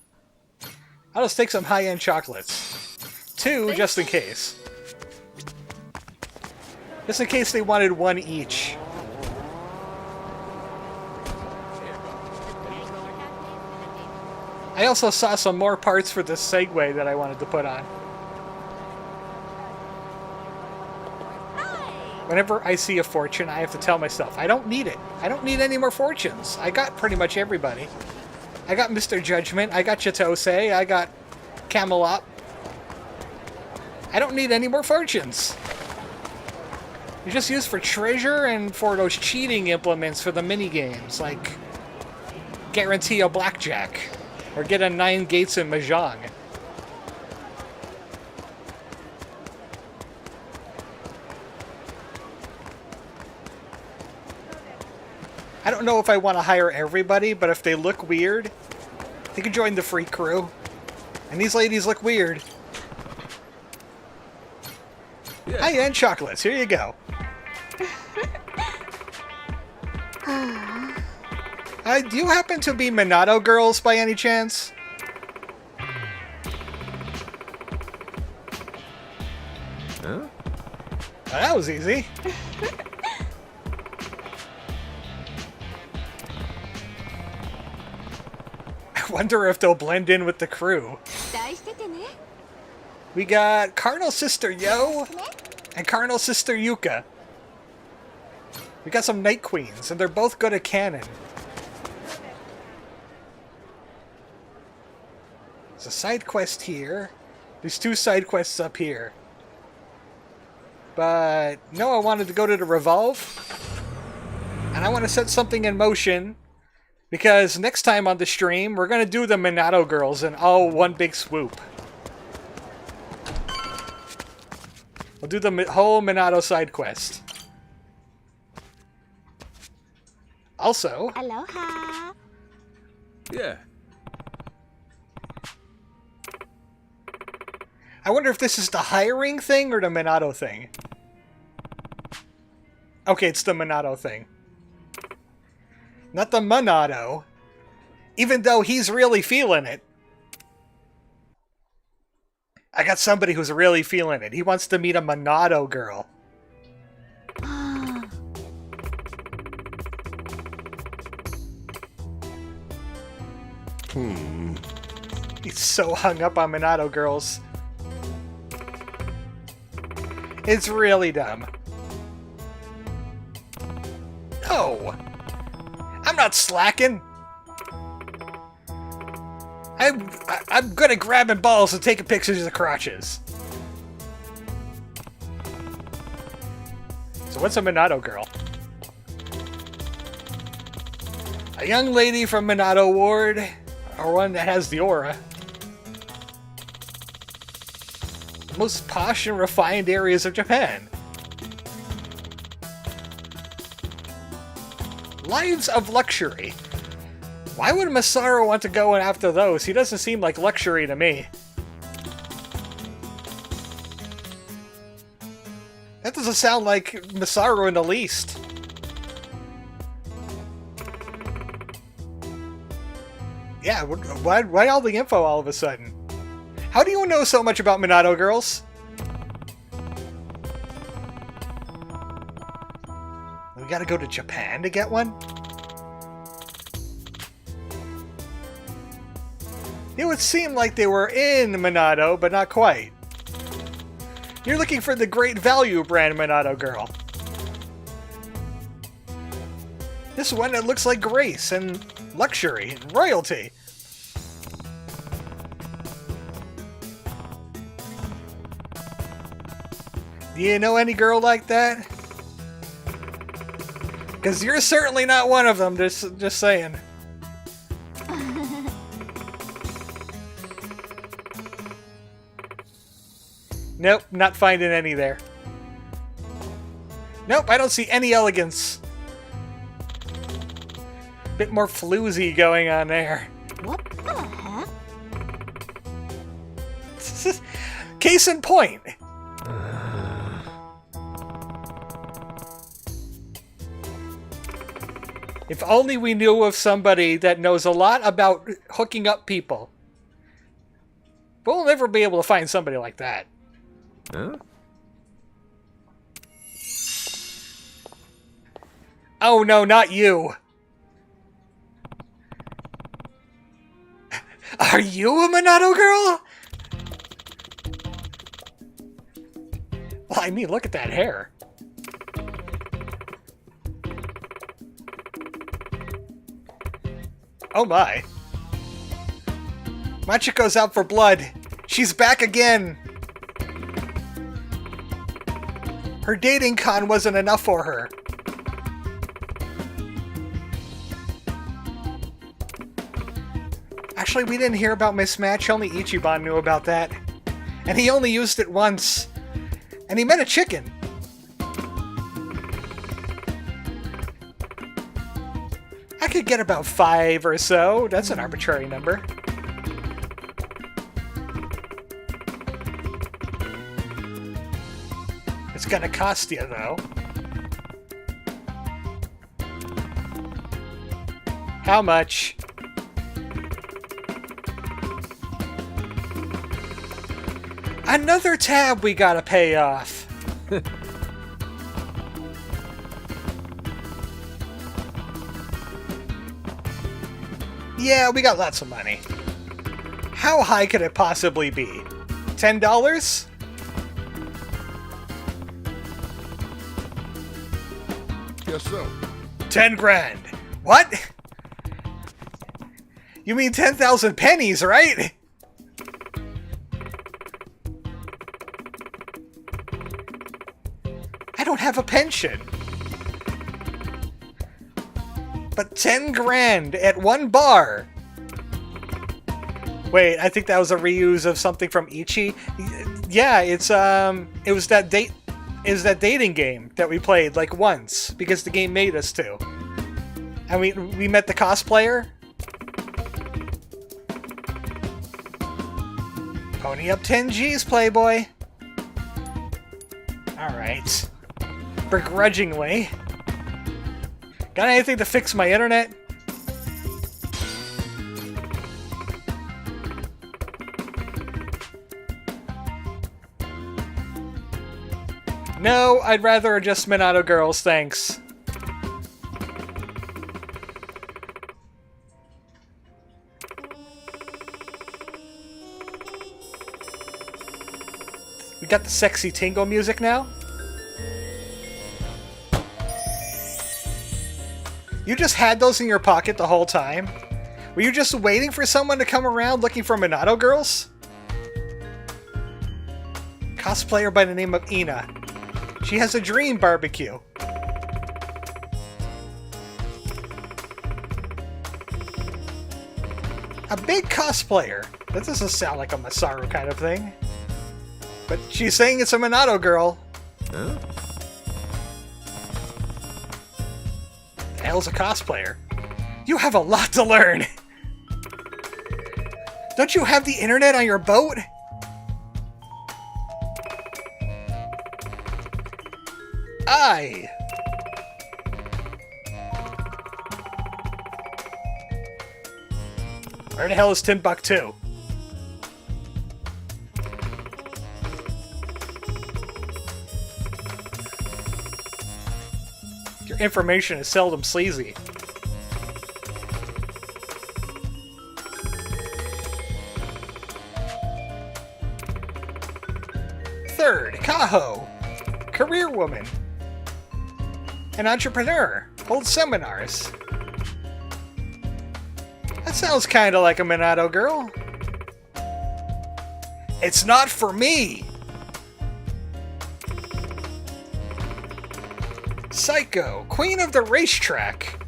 I'll just take some high-end chocolates. 2, just in case. Just in case they wanted 1 each. I also saw some more parts for this Segway that I wanted to put on. Whenever I see a fortune, I have to tell myself, I don't need it. I don't need any more fortunes. I got pretty much everybody. I got Mr. Judgment, I got Chitose, I got Camelot. I don't need any more fortunes. You're just used for treasure and for those cheating implements for the mini-games, like guarantee a blackjack, or get a 9 gates in Mahjong. I don't know if I want to hire everybody, but if they look weird, they can join the free crew. And these ladies look weird. Yeah. High-end chocolates, here you go. Do you happen to be Minato girls by any chance? Huh? Oh, that was easy. I wonder if they'll blend in with the crew. We got Cardinal Sister Yo and Cardinal Sister Yuka. We got some Night Queens, and they're both good at canon. There's a side quest here. There's 2 side quests up here. But no, I wanted to go to the Revolve. And I want to set something in motion. Because next time on the stream, we're going to do the Minato girls in all one big swoop. We'll do the whole Minato side quest. Also... Aloha! Yeah. I wonder if this is the hiring thing or the Minato thing. Okay, it's the Minato thing. Not the Minato. Even though he's really feeling it. I got somebody who's really feeling it. He wants to meet a Minato girl. He's so hung up on Minato girls. It's really dumb. No! I'm not slacking! I'm good at grabbing balls and taking pictures of the crotches. So what's a Minato girl? A young lady from Minato Ward, or one that has the aura. The most posh and refined areas of Japan. Lives of luxury. Why would Masaru want to go after those? He doesn't seem like luxury to me. That doesn't sound like Masaru in the least. Yeah, why all the info all of a sudden? How do you know so much about Minato girls? We gotta go to Japan to get one? It would seem like they were in Minato, but not quite. You're looking for the great value brand Minato girl. This one that looks like grace and luxury and royalty. Do you know any girl like that? Because you're certainly not one of them, just saying. Nope, not finding any there. Nope, I don't see any elegance. Bit more floozy going on there. What the heck? Case in point. If only we knew of somebody that knows a lot about hooking up people. But we'll never be able to find somebody like that. Huh? Oh no, not you. Are you a Minato girl? Well, I mean, look at that hair. Oh my. Machiko's out for blood. She's back again. Her dating con wasn't enough for her. Actually, we didn't hear about Mismatch. Only Ichiban knew about that. And he only used it once. And he met a chicken. I could get about 5 or so. That's an arbitrary number. It's gonna cost you, though. How much? Another tab we gotta pay off. Yeah, we got lots of money. How high could it possibly be? $10? Guess so. 10 grand. What? You mean 10,000 pennies, right? I don't have a pension. But 10 grand at one bar. Wait, I think that was a reuse of something from Ichi. Yeah, it was that dating game that we played like once because the game made us to. And we met the cosplayer. Pony up 10 G's, Playboy. Alright. Begrudgingly. Got anything to fix my internet? No, I'd rather just Minato girls, thanks. We got the sexy tingle music now. You just had those in your pocket the whole time? Were you just waiting for someone to come around looking for Minato girls? Cosplayer by the name of Ina. She has a dream barbecue. A big cosplayer. That doesn't sound like a Masaru kind of thing. But she's saying it's a Minato girl. Huh? The hell's a cosplayer? You have a lot to learn. Don't you have the internet on your boat? Aye. Where the hell is Timbuktu? Your information is seldom sleazy. Third, Kaho. Career woman. An entrepreneur. Holds seminars. That sounds kind of like a Minato girl. It's not for me! Psycho, queen of the racetrack.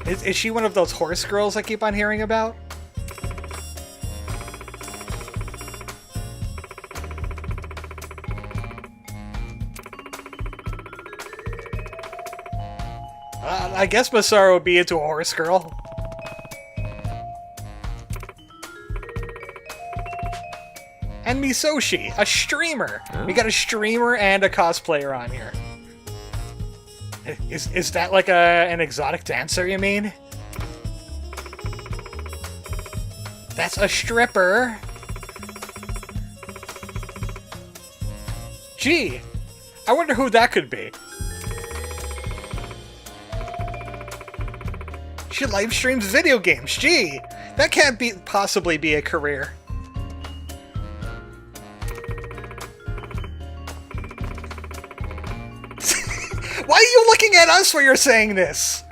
Is she one of those horse girls I keep on hearing about? I guess Masaru would be into a horse girl. And Misoshi, a streamer. Huh? We got a streamer and a cosplayer on here. Is that like an exotic dancer, you mean? That's a stripper. Gee, I wonder who that could be. She live streams video games. Gee, that can't possibly be a career. Why are you looking at us when you're saying this?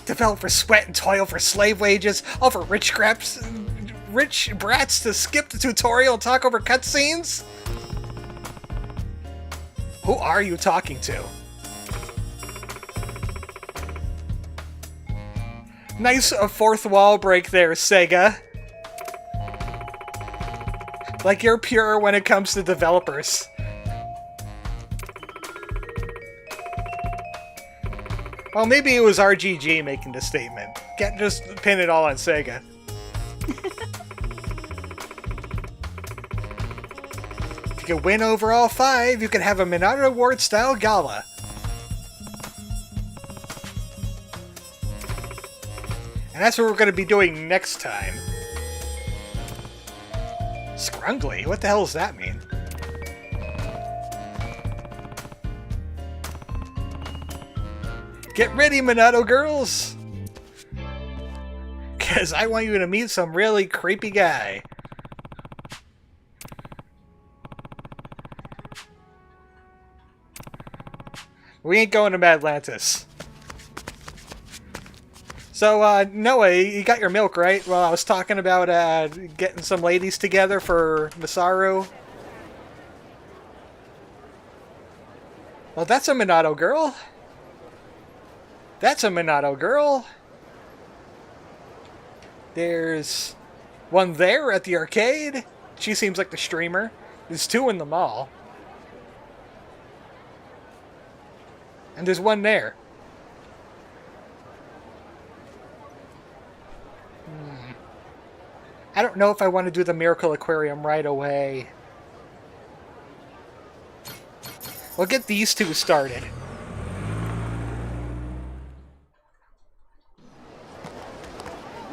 Developers sweat and toil for slave wages, all for rich brats to skip the tutorial and talk over cutscenes? Who are you talking to? Nice fourth wall break there, Sega. Like you're pure when it comes to developers. Well, maybe it was RGG making the statement. Can't just pin it all on Sega. If you can win over all 5, you can have a Minato Award-style gala. And that's what we're going to be doing next time. Scrungly? What the hell does that mean? Get ready, Minato girls! Because I want you to meet some really creepy guy. We ain't going to Atlantis. So, Noah, you got your milk, right? Well, I was talking about getting some ladies together for Masaru. Well, that's a Minato girl. That's a Minato girl. There's one there at the arcade. She seems like the streamer. There's 2 in the mall. And there's one there. I don't know if I want to do the Miracle Aquarium right away. We'll get these 2 started.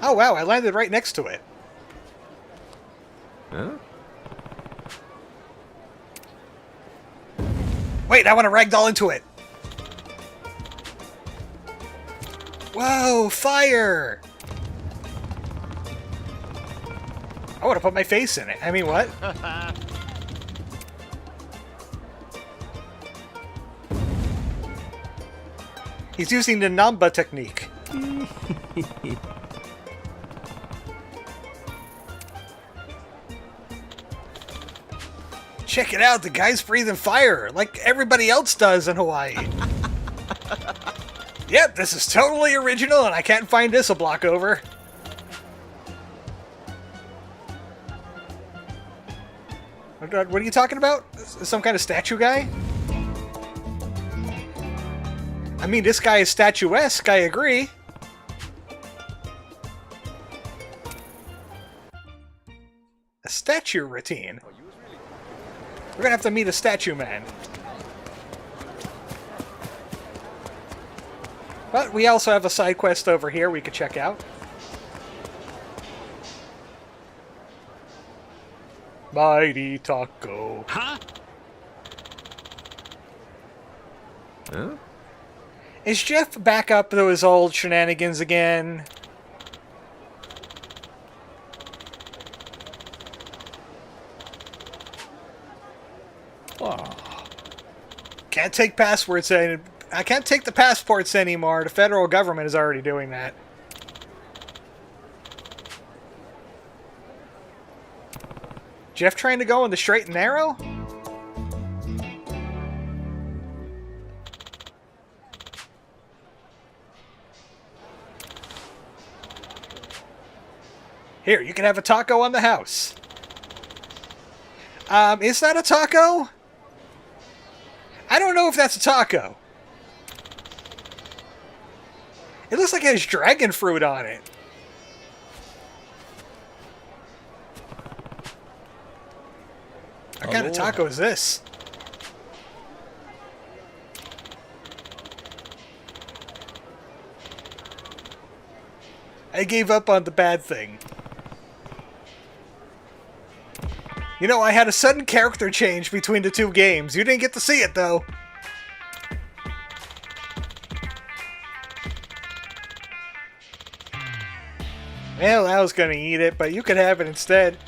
Oh wow, I landed right next to it. Huh? Wait, I want to ragdoll into it. Whoa, fire! I want to put my face in it. I mean, what? He's using the Namba technique. Check it out, the guy's breathing fire, like everybody else does in Hawaii. Yep, this is totally original, and I can't find this a block over. What are you talking about? Some kind of statue guy? I mean, this guy is statuesque, I agree. A statue routine. We're gonna have to meet a statue man. But we also have a side quest over here we could check out. Mighty Taco. Huh? Huh? Is Jeff back up to his old shenanigans again? Oh. Can't take passwords in. I can't take the passports anymore. The federal government is already doing that. Jeff trying to go in the straight and narrow? Here, you can have a taco on the house. Is that a taco? I don't know if that's a taco. It looks like it has dragon fruit on it. What kind of taco is this? I gave up on the bad thing. You know, I had a sudden character change between the two games. You didn't get to see it, though. Well, I was gonna eat it, but you could have it instead.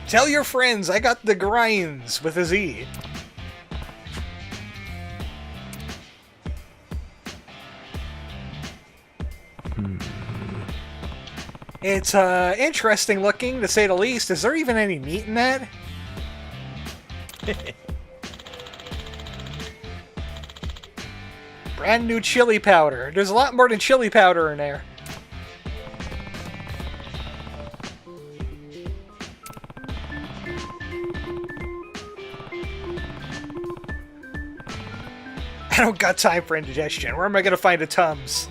Tell your friends I got the grinds with a Z. It's interesting looking, to say the least. Is there even any meat in that? Brand new chili powder. There's a lot more than chili powder in there. I don't got time for indigestion. Where am I going to find a Tums?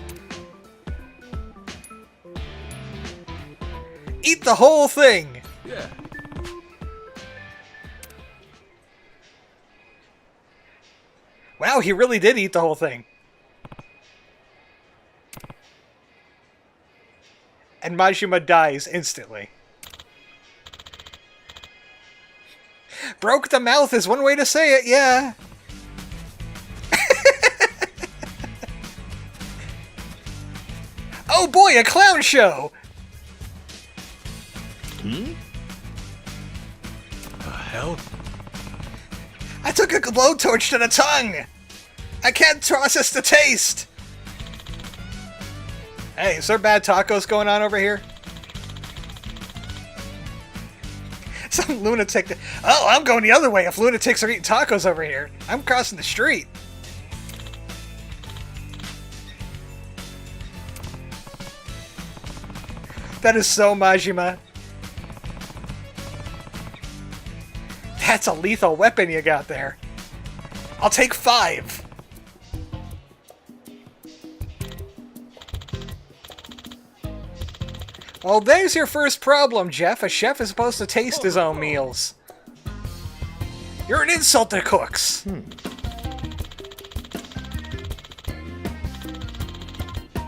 Eat the whole thing! Yeah. Wow, he really did eat the whole thing. And Majima dies instantly. Broke the mouth is one way to say it, yeah. Oh boy, a clown show! The hell? I took a blowtorch to the tongue! I can't process the taste! Hey, is there bad tacos going on over here? Some lunatic... Oh, I'm going the other way if lunatics are eating tacos over here. I'm crossing the street. That is so Majima. That's a lethal weapon you got there. I'll take 5. Well, there's your first problem, Jeff. A chef is supposed to taste his own meals. You're an insult to cooks.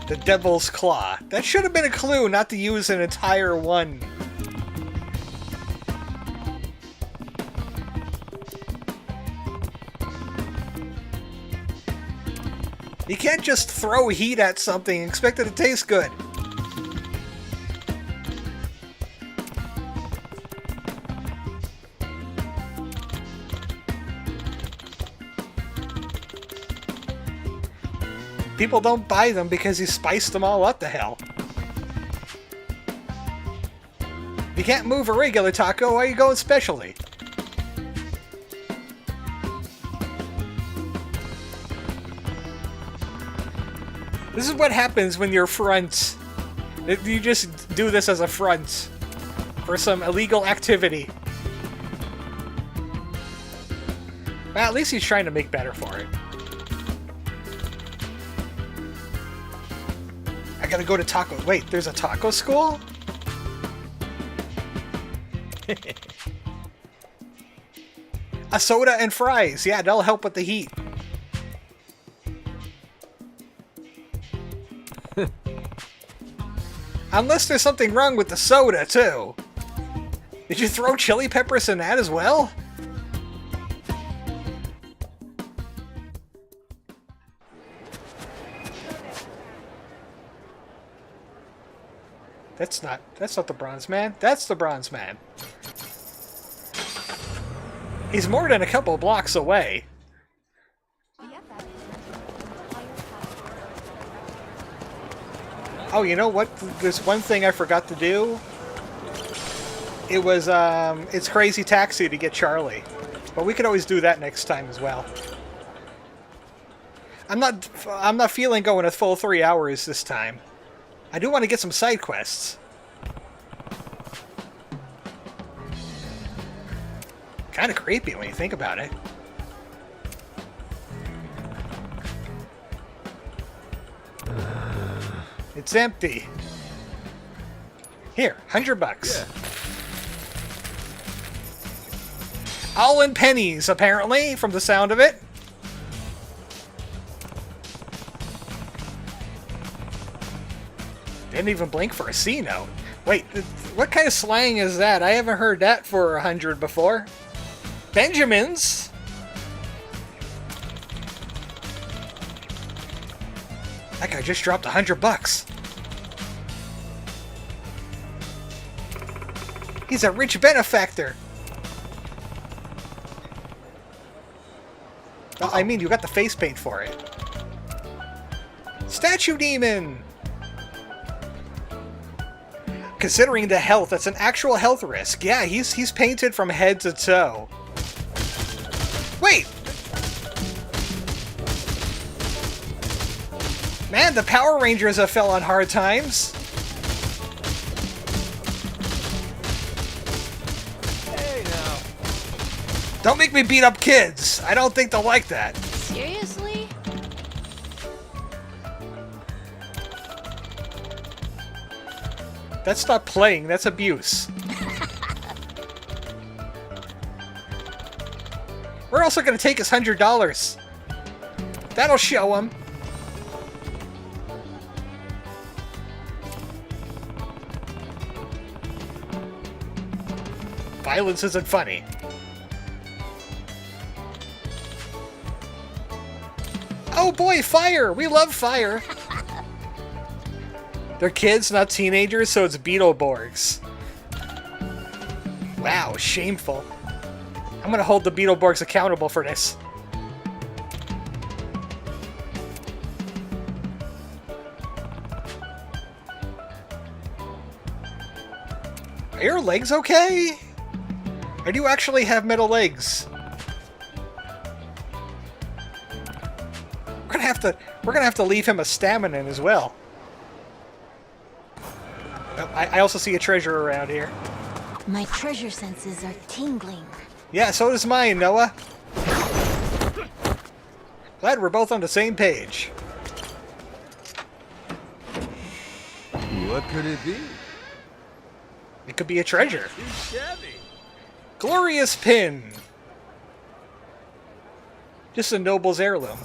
The Devil's Claw. That should have been a clue not to use an entire one. You can't just throw heat at something and expect it to taste good. People don't buy them because he spiced them all up to hell. If you can't move a regular taco, why are you going specialty? This is what happens when you're front. You just do this as a front for some illegal activity. Well, at least he's trying to make better for it. I gotta go to taco. Wait, there's a taco school? A soda and fries. Yeah, that'll help with the heat. Unless there's something wrong with the soda, too. Did you throw chili peppers in that as well? That's not the Bronze Man. That's the Bronze Man. He's more than a couple blocks away. Oh, you know what? There's one thing I forgot to do. It was, it's Crazy Taxi to get Charlie. But we could always do that next time as well. I'm not feeling going a full 3 hours this time. I do want to get some side quests. Kind of creepy when you think about it. It's empty. Here, $100. Yeah. All in pennies, apparently, from the sound of it. Didn't even blink for a C note. Wait, what kind of slang is that? I haven't heard that for 100 before. Benjamins. That guy just dropped $100. He's a rich benefactor. Well, I mean, you got the face paint for it. Statue Demon! Considering the health, that's an actual health risk. Yeah, he's painted from head to toe. Wait! Man, the Power Rangers have fell on hard times. Hey, now. Don't make me beat up kids. I don't think they'll like that. Seriously? That's not playing, that's abuse. We're also gonna take his $100. That'll show him. Violence isn't funny. Oh boy, fire! We love fire! They're kids, not teenagers, so it's Beetleborgs. Wow, shameful. I'm gonna hold the Beetleborgs accountable for this. Are your legs okay? Or do you actually have metal legs? We're gonna have to leave him a stamina as well. Oh, I also see a treasure around here. My treasure senses are tingling. Yeah, so does mine, Noah. Glad we're both on the same page. What could it be? It could be a treasure. Too shabby. Glorious pin. Just a noble's heirloom.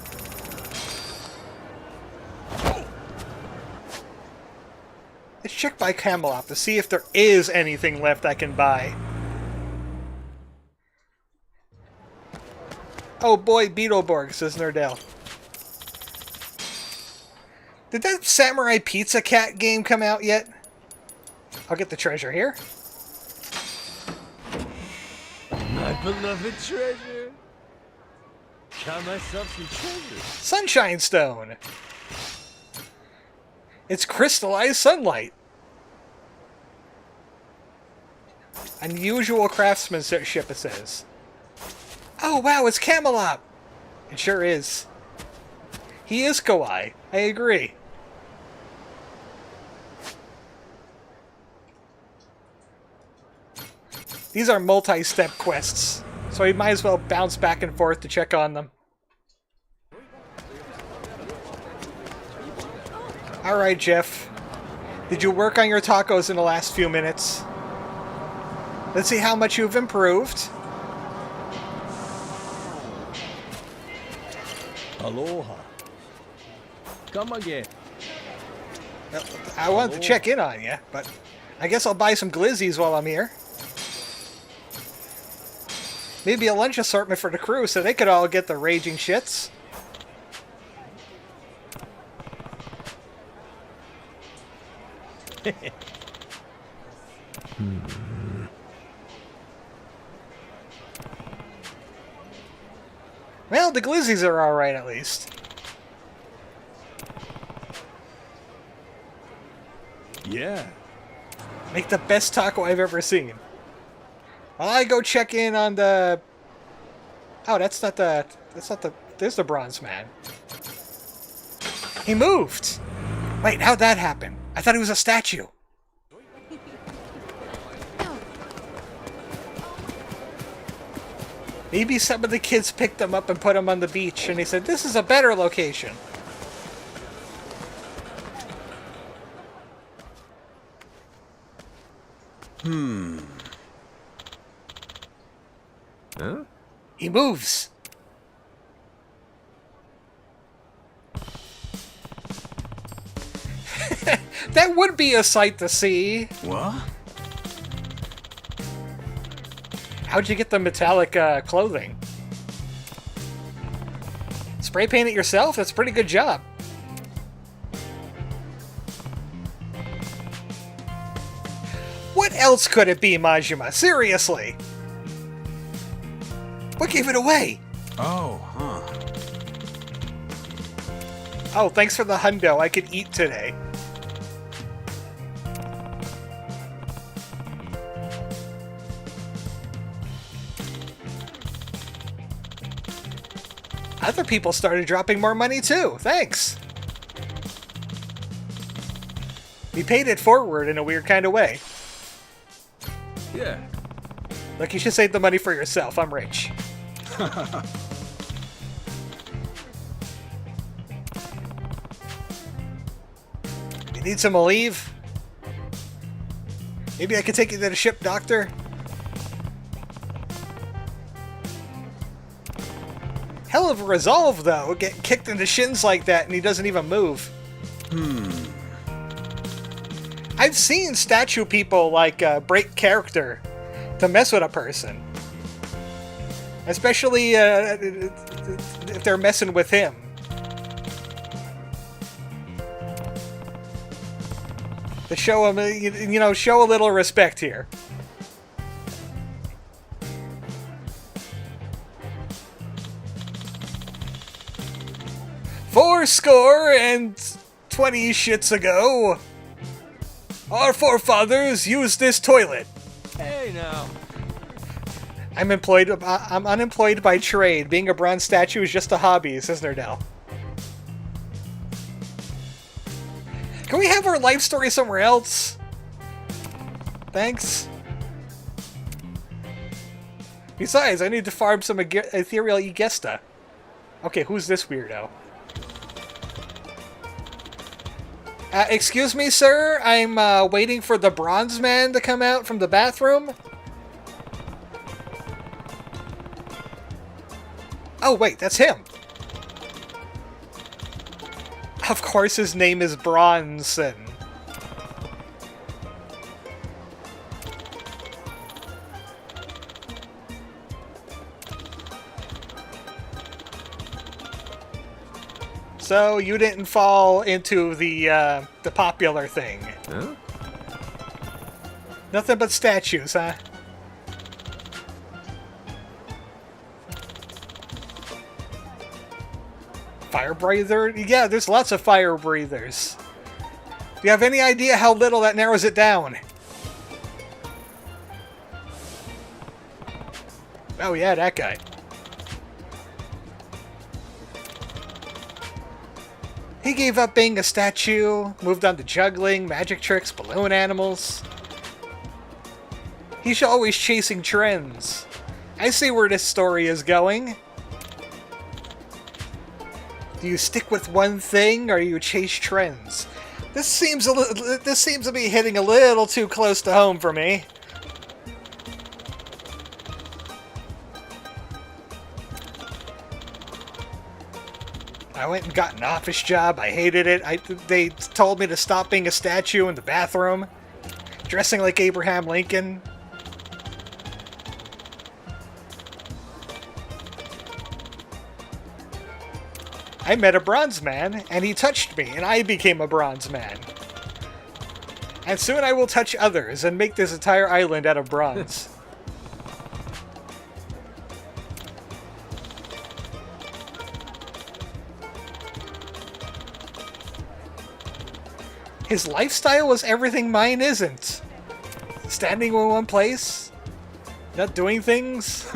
Let's check by Camelot to see if there is anything left I can buy. Oh boy, Beetleborg, says Nerdell. Did that Samurai Pizza Cat game come out yet? I'll get the treasure here. My beloved treasure. Count myself some treasure. Sunshine Stone. It's crystallized sunlight. Unusual craftsmanship, it says. Oh, wow, it's Camelot. It sure is. He is kawaii. I agree. These are multi-step quests, so we might as well bounce back and forth to check on them. Alright, Jeff. Did you work on your tacos in the last few minutes? Let's see how much you've improved. Aloha. Come again. Well, I wanted to check in on you, but I guess I'll buy some glizzies while I'm here. Maybe a lunch assortment for the crew so they could all get the raging shits. Well, the glizzies are alright at least. Yeah. Make the best taco I've ever seen. While I go check in on the... Oh, that's not the... There's the bronze man. He moved! Wait, how'd that happen? I thought he was a statue. Maybe some of the kids picked him up and put him on the beach, and they said, this is a better location. Huh? He moves. That would be a sight to see. What? How'd you get the metallic clothing? Spray paint it yourself? That's a pretty good job. What else could it be, Majima? Seriously? What gave it away? Oh, huh. Oh, thanks for the hundo. I could eat today. Other people started dropping more money too. Thanks. We paid it forward in a weird kind of way. Yeah. Look, you should save the money for yourself. I'm rich. You need some Aleve? Maybe I could take you to the ship, doctor? Hell of a resolve, though. Get kicked in the shins like that and he doesn't even move. I've seen statue people, like, break character to mess with a person. Especially if they're messing with him. To show him, you know, show a little respect here. Fourscore and 20 shits ago, our forefathers used this toilet. Hey now. I'm unemployed by trade. Being a bronze statue is just a hobby, says Nerdell. Can we have our life story somewhere else? Thanks. Besides, I need to farm some ethereal Egesta. Okay, who's this weirdo? Excuse me, sir? I'm waiting for the bronze man to come out from the bathroom. Oh, wait, that's him. Of course his name is Bronson. So you didn't fall into the popular thing. Huh? Nothing but statues, huh? Fire breather? Yeah, there's lots of fire breathers. you have any idea how little that narrows it down? Oh yeah, that guy. He gave up being a statue, moved on to juggling, magic tricks, balloon animals. He's always chasing trends. I see where this story is going. Do you stick with one thing, or you chase trends? This seems to be hitting a little too close to home for me. I went and got an office job. I hated it. They told me to stop being a statue in the bathroom, dressing like Abraham Lincoln. I met a bronze man, and he touched me, and I became a bronze man. And soon I will touch others and make this entire island out of bronze. His lifestyle was everything mine isn't. Standing in one place, not doing things.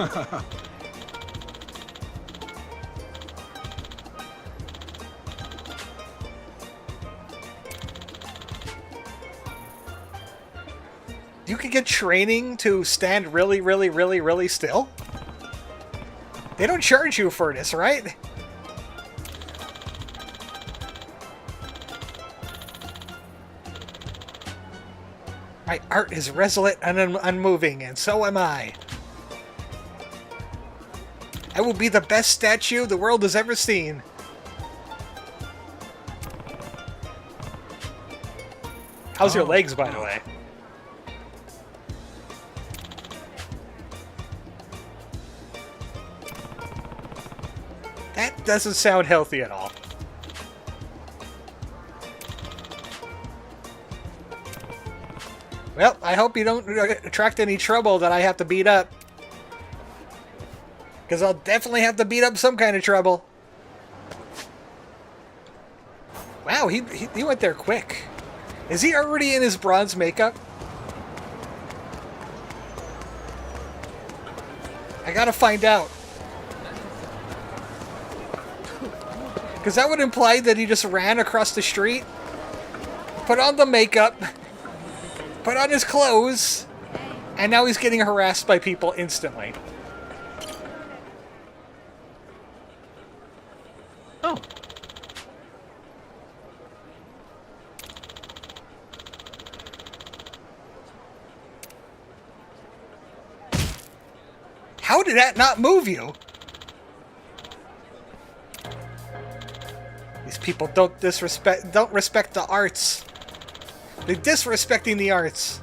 You can get training to stand really, really, really, really still? They don't charge you for this, right? My art is resolute and unmoving, and so am I. I will be the best statue the world has ever seen. How's your legs, by the way? That doesn't sound healthy at all. Well, I hope you don't attract any trouble that I have to beat up. Because I'll definitely have to beat up some kind of trouble. Wow, he went there quick. Is he already in his bronze makeup? I gotta find out. Because that would imply that he just ran across the street, put on the makeup, put on his clothes, and now he's getting harassed by people instantly. Oh. How did that not move you? These people don't respect the arts. They're disrespecting the arts.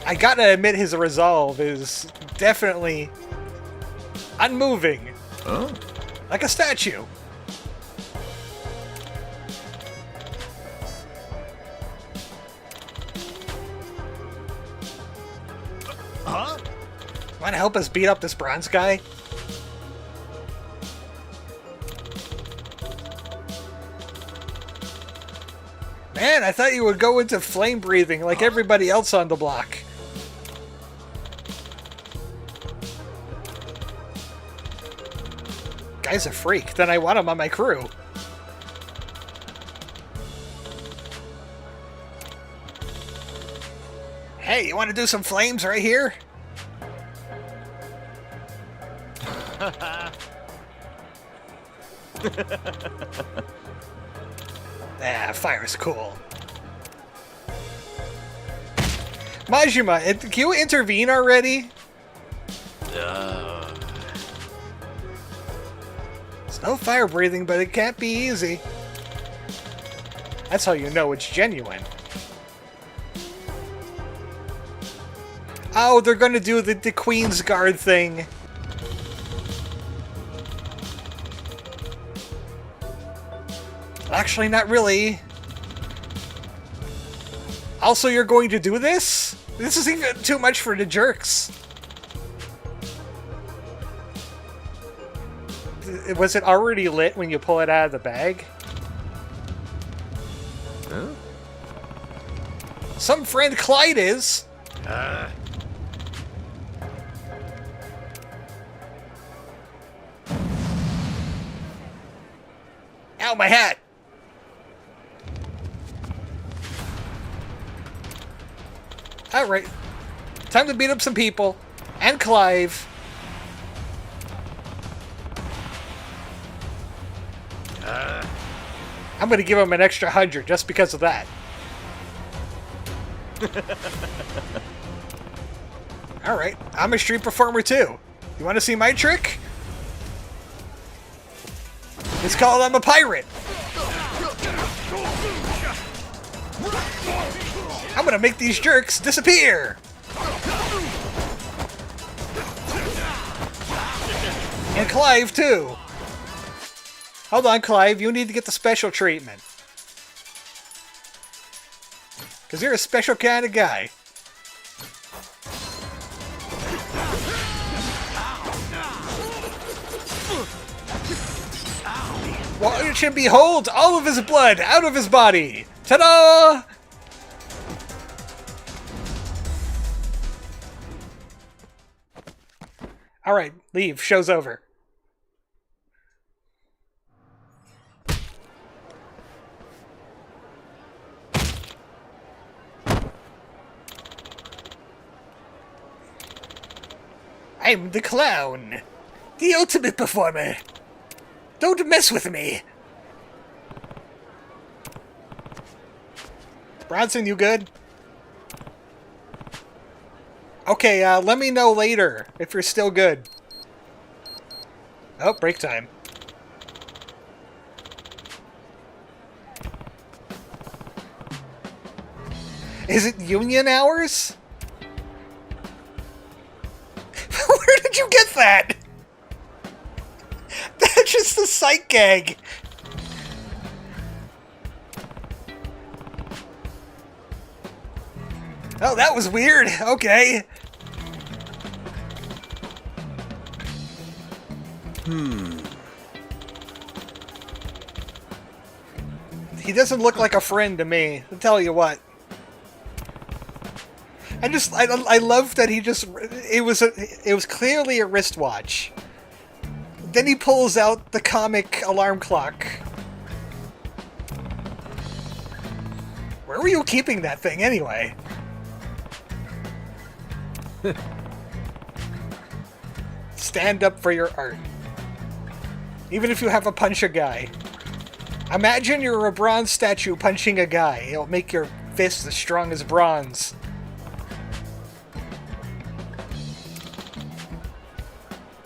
I gotta admit, his resolve is definitely unmoving. Oh. Like a statue. Huh? Want to help us beat up this bronze guy? Man, I thought you would go into flame breathing like everybody else on the block. Guy's a freak. Then I want him on my crew. Hey, you want to do some flames right here? Fire's cool. Majima, can you intervene already? It's no fire breathing, but it can't be easy. That's how you know it's genuine. Oh, they're gonna do the Queen's Guard thing. Actually, not really. Also, you're going to do this? This is even too much for the jerks. Was it already lit when you pull it out of the bag? Huh? Some friend Clyde is. Ow, my hat! Alright. Time to beat up some people. And Clive. I'm gonna give him an extra 100 just because of that. Alright, I'm a street performer too. You wanna see my trick? It's called I'm a pirate. I'm gonna make these jerks disappear. And Clive too. Hold on, Clive, you need to get the special treatment. Because you're a special kind of guy. Watch him behold all of his blood out of his body. Ta-da! Alright, leave. Show's over. I'm the clown. The ultimate performer. Don't mess with me. Bronson, you good? Okay, let me know later if you're still good. Oh, break time. Is it union hours? Where did you get that? That's just a sight gag. Oh, that was weird. Okay. He doesn't look like a friend to me. I'll tell you what. I love that he just it was clearly a wristwatch. Then he pulls out the comic alarm clock. Where were you keeping that thing anyway? Stand up for your art. Even if you have to punch a guy. Imagine you're a bronze statue punching a guy. It'll make your fist as strong as bronze.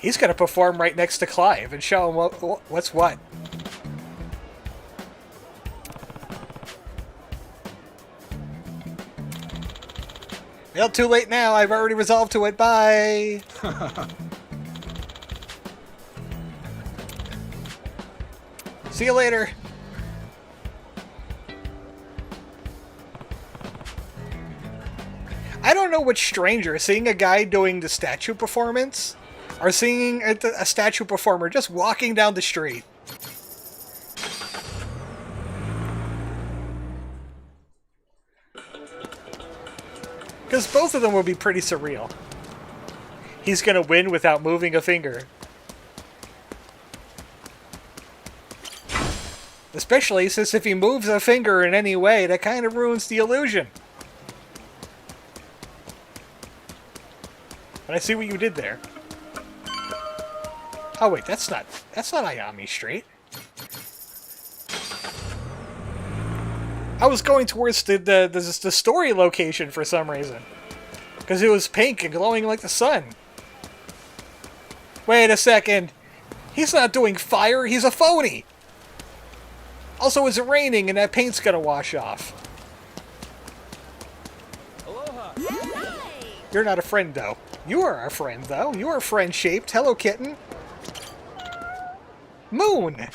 He's gonna perform right next to Clive and show him what's what. Well, too late now. I've already resolved to it. Bye! See you later. I don't know which stranger, seeing a guy doing the statue performance or seeing a statue performer just walking down the street. Because both of them will be pretty surreal. He's gonna win without moving a finger. Especially since if he moves a finger in any way, that kind of ruins the illusion. But I see what you did there. Oh wait, that's not Ayami Street. I was going towards the story location for some reason. Because it was pink and glowing like the sun. Wait a second. He's not doing fire, he's a phony! Also, it's raining and that paint's gonna wash off. Aloha. You're not a friend, though. You are a friend, though. You are friend-shaped. Hello, kitten. Moon!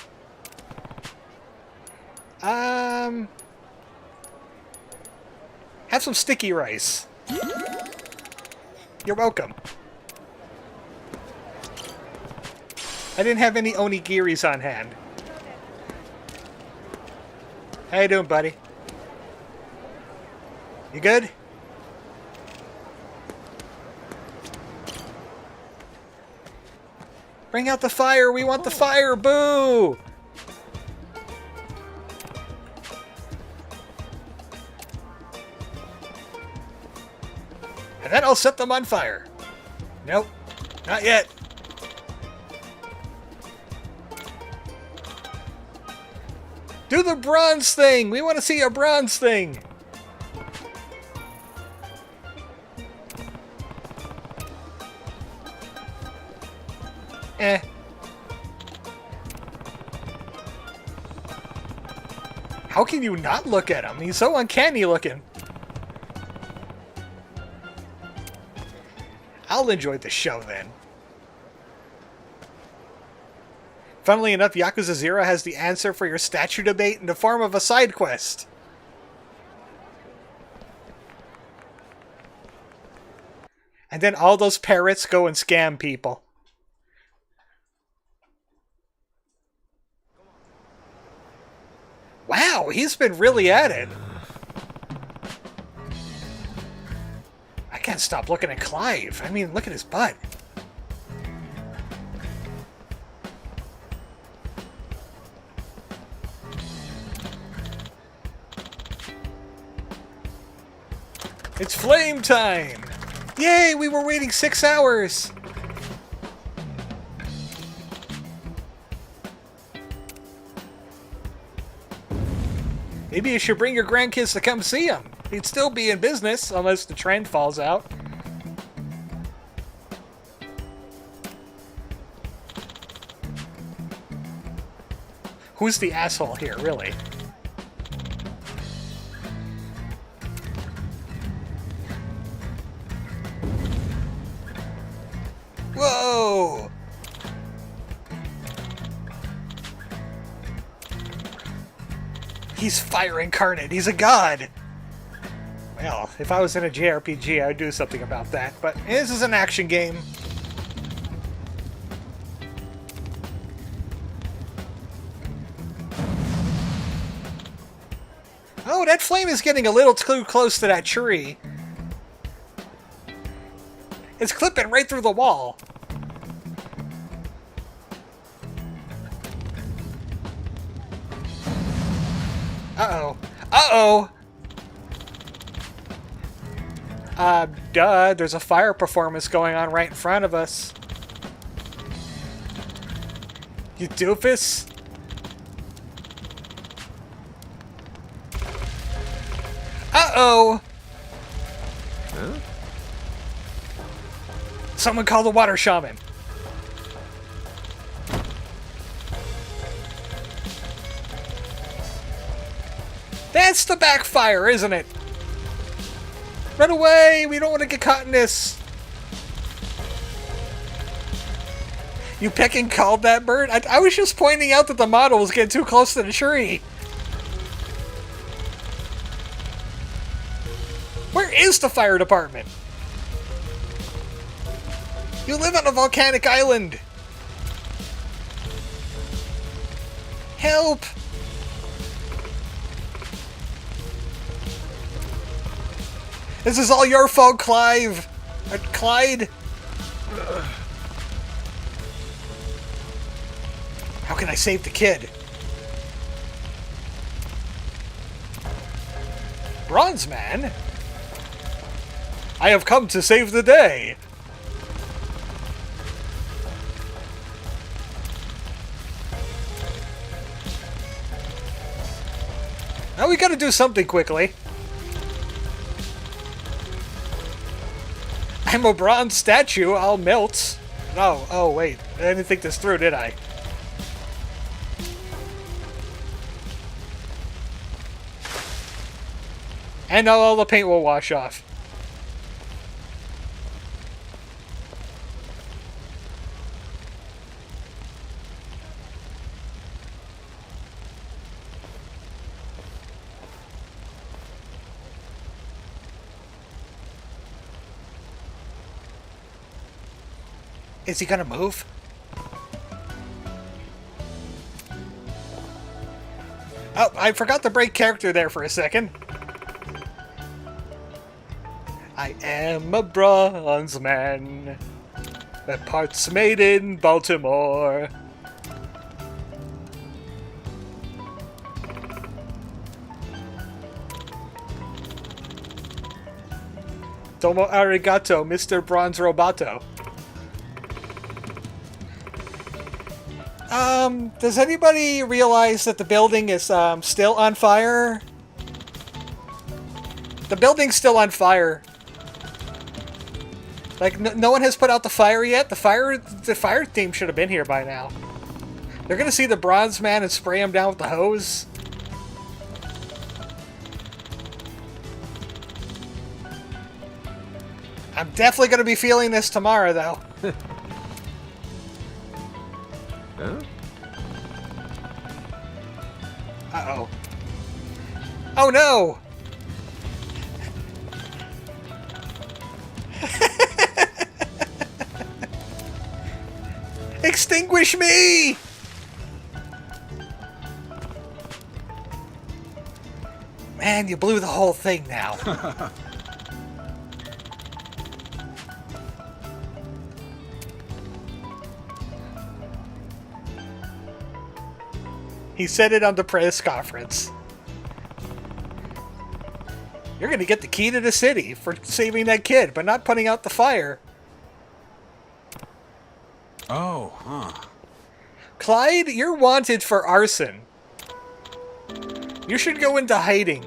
Have some sticky rice. You're welcome. I didn't have any onigiris on hand. How you doing, buddy? You good? Bring out the fire! We want the fire! Boo! And then I'll set them on fire. Nope. Not yet. Do the bronze thing! We want to see a bronze thing! Eh. How can you not look at him? He's so uncanny looking. I'll enjoy the show then. Funnily enough, Yakuza 0 has the answer for your statue debate in the form of a side quest. And then all those parrots go and scam people. Wow, he's been really at it. I can't stop looking at Clive. I mean, look at his butt. It's flame time! Yay, we were waiting 6 hours! Maybe you should bring your grandkids to come see him. He'd still be in business, unless the trend falls out. Who's the asshole here, really? Whoa! He's fire incarnate. He's a god. Well, if I was in a JRPG, I'd do something about that. But this is an action game. Oh, that flame is getting a little too close to that tree. It's clipping right through the wall. Uh-oh. Uh-oh! Duh. There's a fire performance going on right in front of us. You doofus? Uh-oh! Huh? Someone call the water shaman. That's the backfire, isn't it? Run away! We don't want to get caught in this. You pecking called that bird? I was just pointing out that the model was getting too close to the tree. Where is the fire department? You live on a volcanic island. Help! This is all your fault, Clive. Clyde. How can I save the kid? Bronze Man? I have come to save the day. Now we gotta do something quickly. I'm a bronze statue, I'll melt. No, oh wait, I didn't think this through, did I? And now all the paint will wash off. Is he gonna move? Oh, I forgot to break character there for a second. I am a bronze man. The parts made in Baltimore. Domo arigato, Mr. Bronze Roboto. Does anybody realize that the building is still on fire? The building's still on fire. Like, no one has put out the fire yet? The fire team should have been here by now. They're gonna see the bronze man and spray him down with the hose. I'm definitely gonna be feeling this tomorrow, though. Huh? Uh-oh. Oh, no! Extinguish me! Man, you blew the whole thing now. He said it on the press conference. You're gonna get the key to the city for saving that kid, but not putting out the fire. Oh, huh. Clyde, you're wanted for arson. You should go into hiding.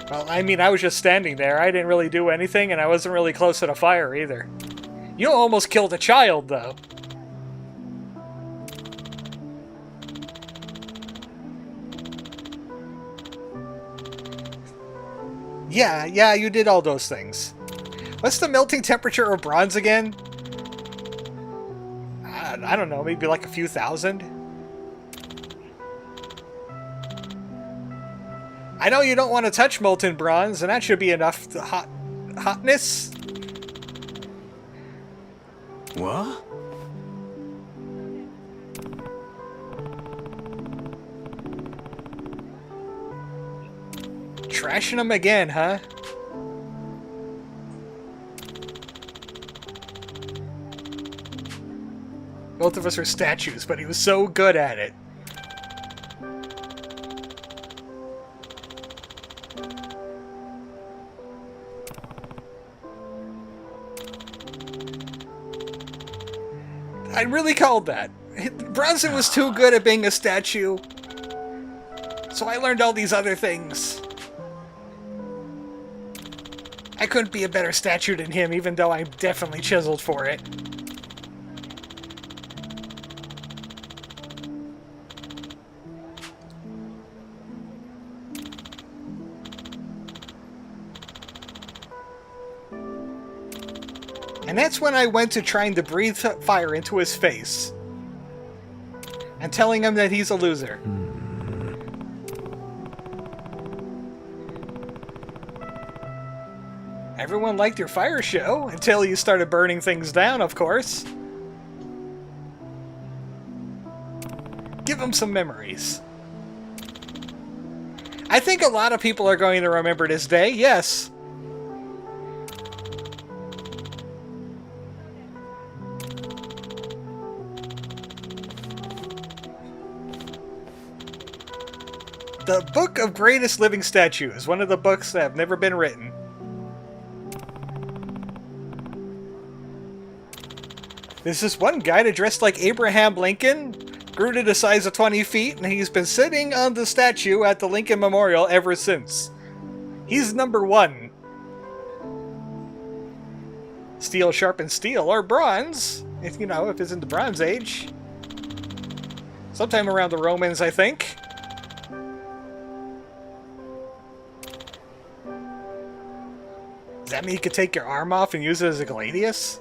Well, I mean, I was just standing there. I didn't really do anything, and I wasn't really close to the fire either. You almost killed a child, though. Yeah, you did all those things. What's the melting temperature of bronze again? I don't know, maybe like a few thousand? I know you don't want to touch molten bronze, and that should be enough to hotness. What? Trashing him again, huh? Both of us are statues, but he was so good at it. I really called that. Bronson was too good at being a statue, so I learned all these other things. I couldn't be a better statue than him, even though I'm definitely chiseled for it. And that's when I went to trying to breathe fire into his face. And telling him that he's a loser. Everyone liked your fire show, until you started burning things down, of course. Give him some memories. I think a lot of people are going to remember this day, yes. The Book of Greatest Living Statue is one of the books that have never been written. There's this one guy that dressed like Abraham Lincoln, grew to the size of 20 feet, and he's been sitting on the statue at the Lincoln Memorial ever since. He's number one. Steel sharpens steel, or bronze, if you know, if it's in the Bronze Age. Sometime around the Romans, I think. Does that mean you could take your arm off and use it as a gladius?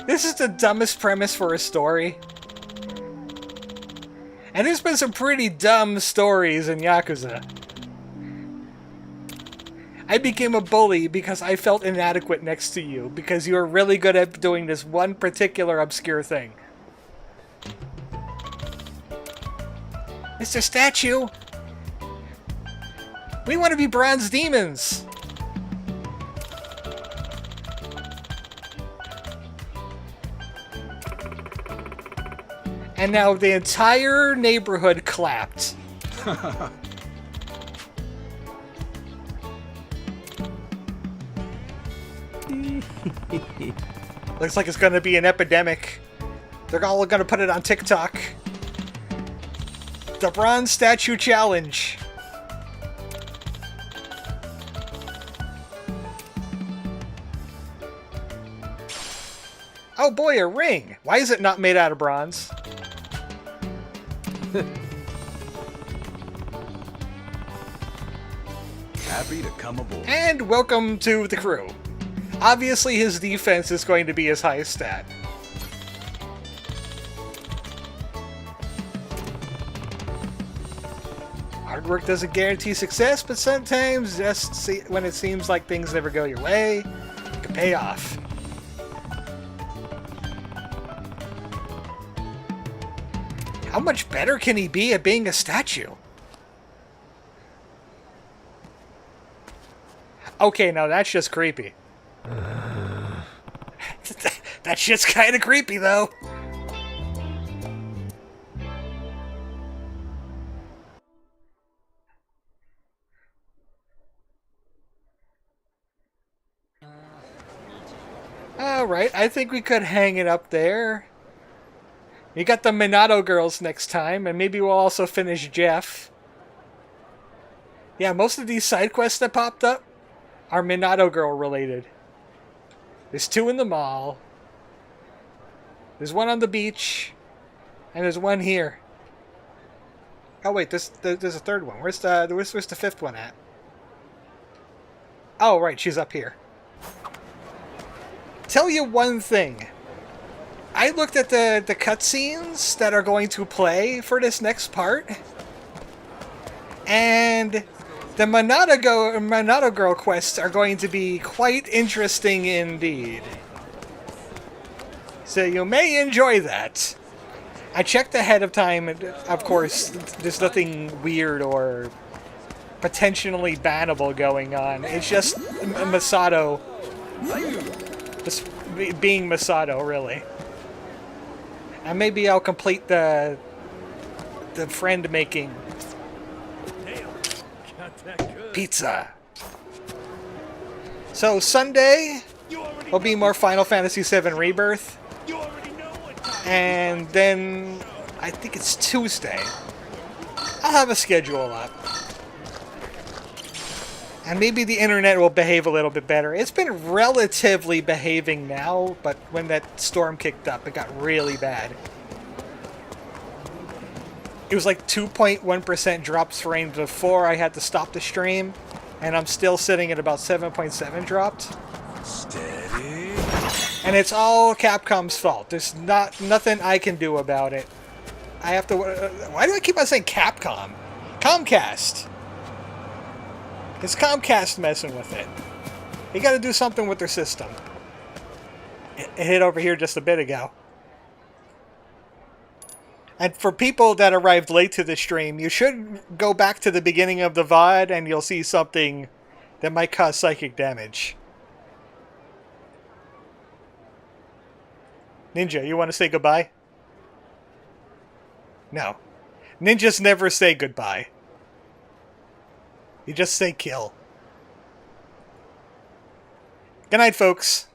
This is the dumbest premise for a story. And there's been some pretty dumb stories in Yakuza. I became a bully because I felt inadequate next to you, because you were really good at doing this one particular obscure thing. Mr. Statue! We want to be bronze demons! And now the entire neighborhood clapped. Looks like it's going to be an epidemic. They're all going to put it on TikTok. The Bronze Statue Challenge. Oh boy, a ring! Why is it not made out of bronze? Happy to come aboard. And welcome to the crew. Obviously his defense is going to be his highest stat. Hard work doesn't guarantee success, but sometimes when it seems like things never go your way, it can pay off. How much better can he be at being a statue? Okay, now that's just creepy. That shit's kind of creepy, though. Alright, I think we could hang it up there. We got the Minato girls next time, and maybe we'll also finish Jeff. Yeah, most of these side quests that popped up are Minato girl related. There's 2 in the mall. There's 1 on the beach. And there's 1 here. Oh wait, there's a 3rd one. Where's the 5th one at? Oh right, she's up here. Tell you one thing. I looked at the cutscenes that are going to play for this next part, and the Minato girl quests are going to be quite interesting indeed. So you may enjoy that. I checked ahead of time, and of course, there's nothing weird or potentially bannable going on. It's just Masato. Just being Masato, really. And maybe I'll complete the friend making pizza. So Sunday will be more Final Fantasy VII Rebirth, and then I think it's Tuesday I'll have a schedule up. And maybe the internet will behave a little bit better. It's been relatively behaving now, but when that storm kicked up, it got really bad. It was like 2.1% drops frame before I had to stop the stream, and I'm still sitting at about 7.7 dropped. Steady. And it's all Capcom's fault. There's nothing I can do about it. I have to... why do I keep on saying Capcom? Comcast. It's Comcast messing with it. You gotta do something with their system. It hit over here just a bit ago. And for people that arrived late to the stream, you should go back to the beginning of the VOD and you'll see something that might cause psychic damage. Ninja, you want to say goodbye? No. Ninjas never say goodbye. You just say kill. Good night, folks.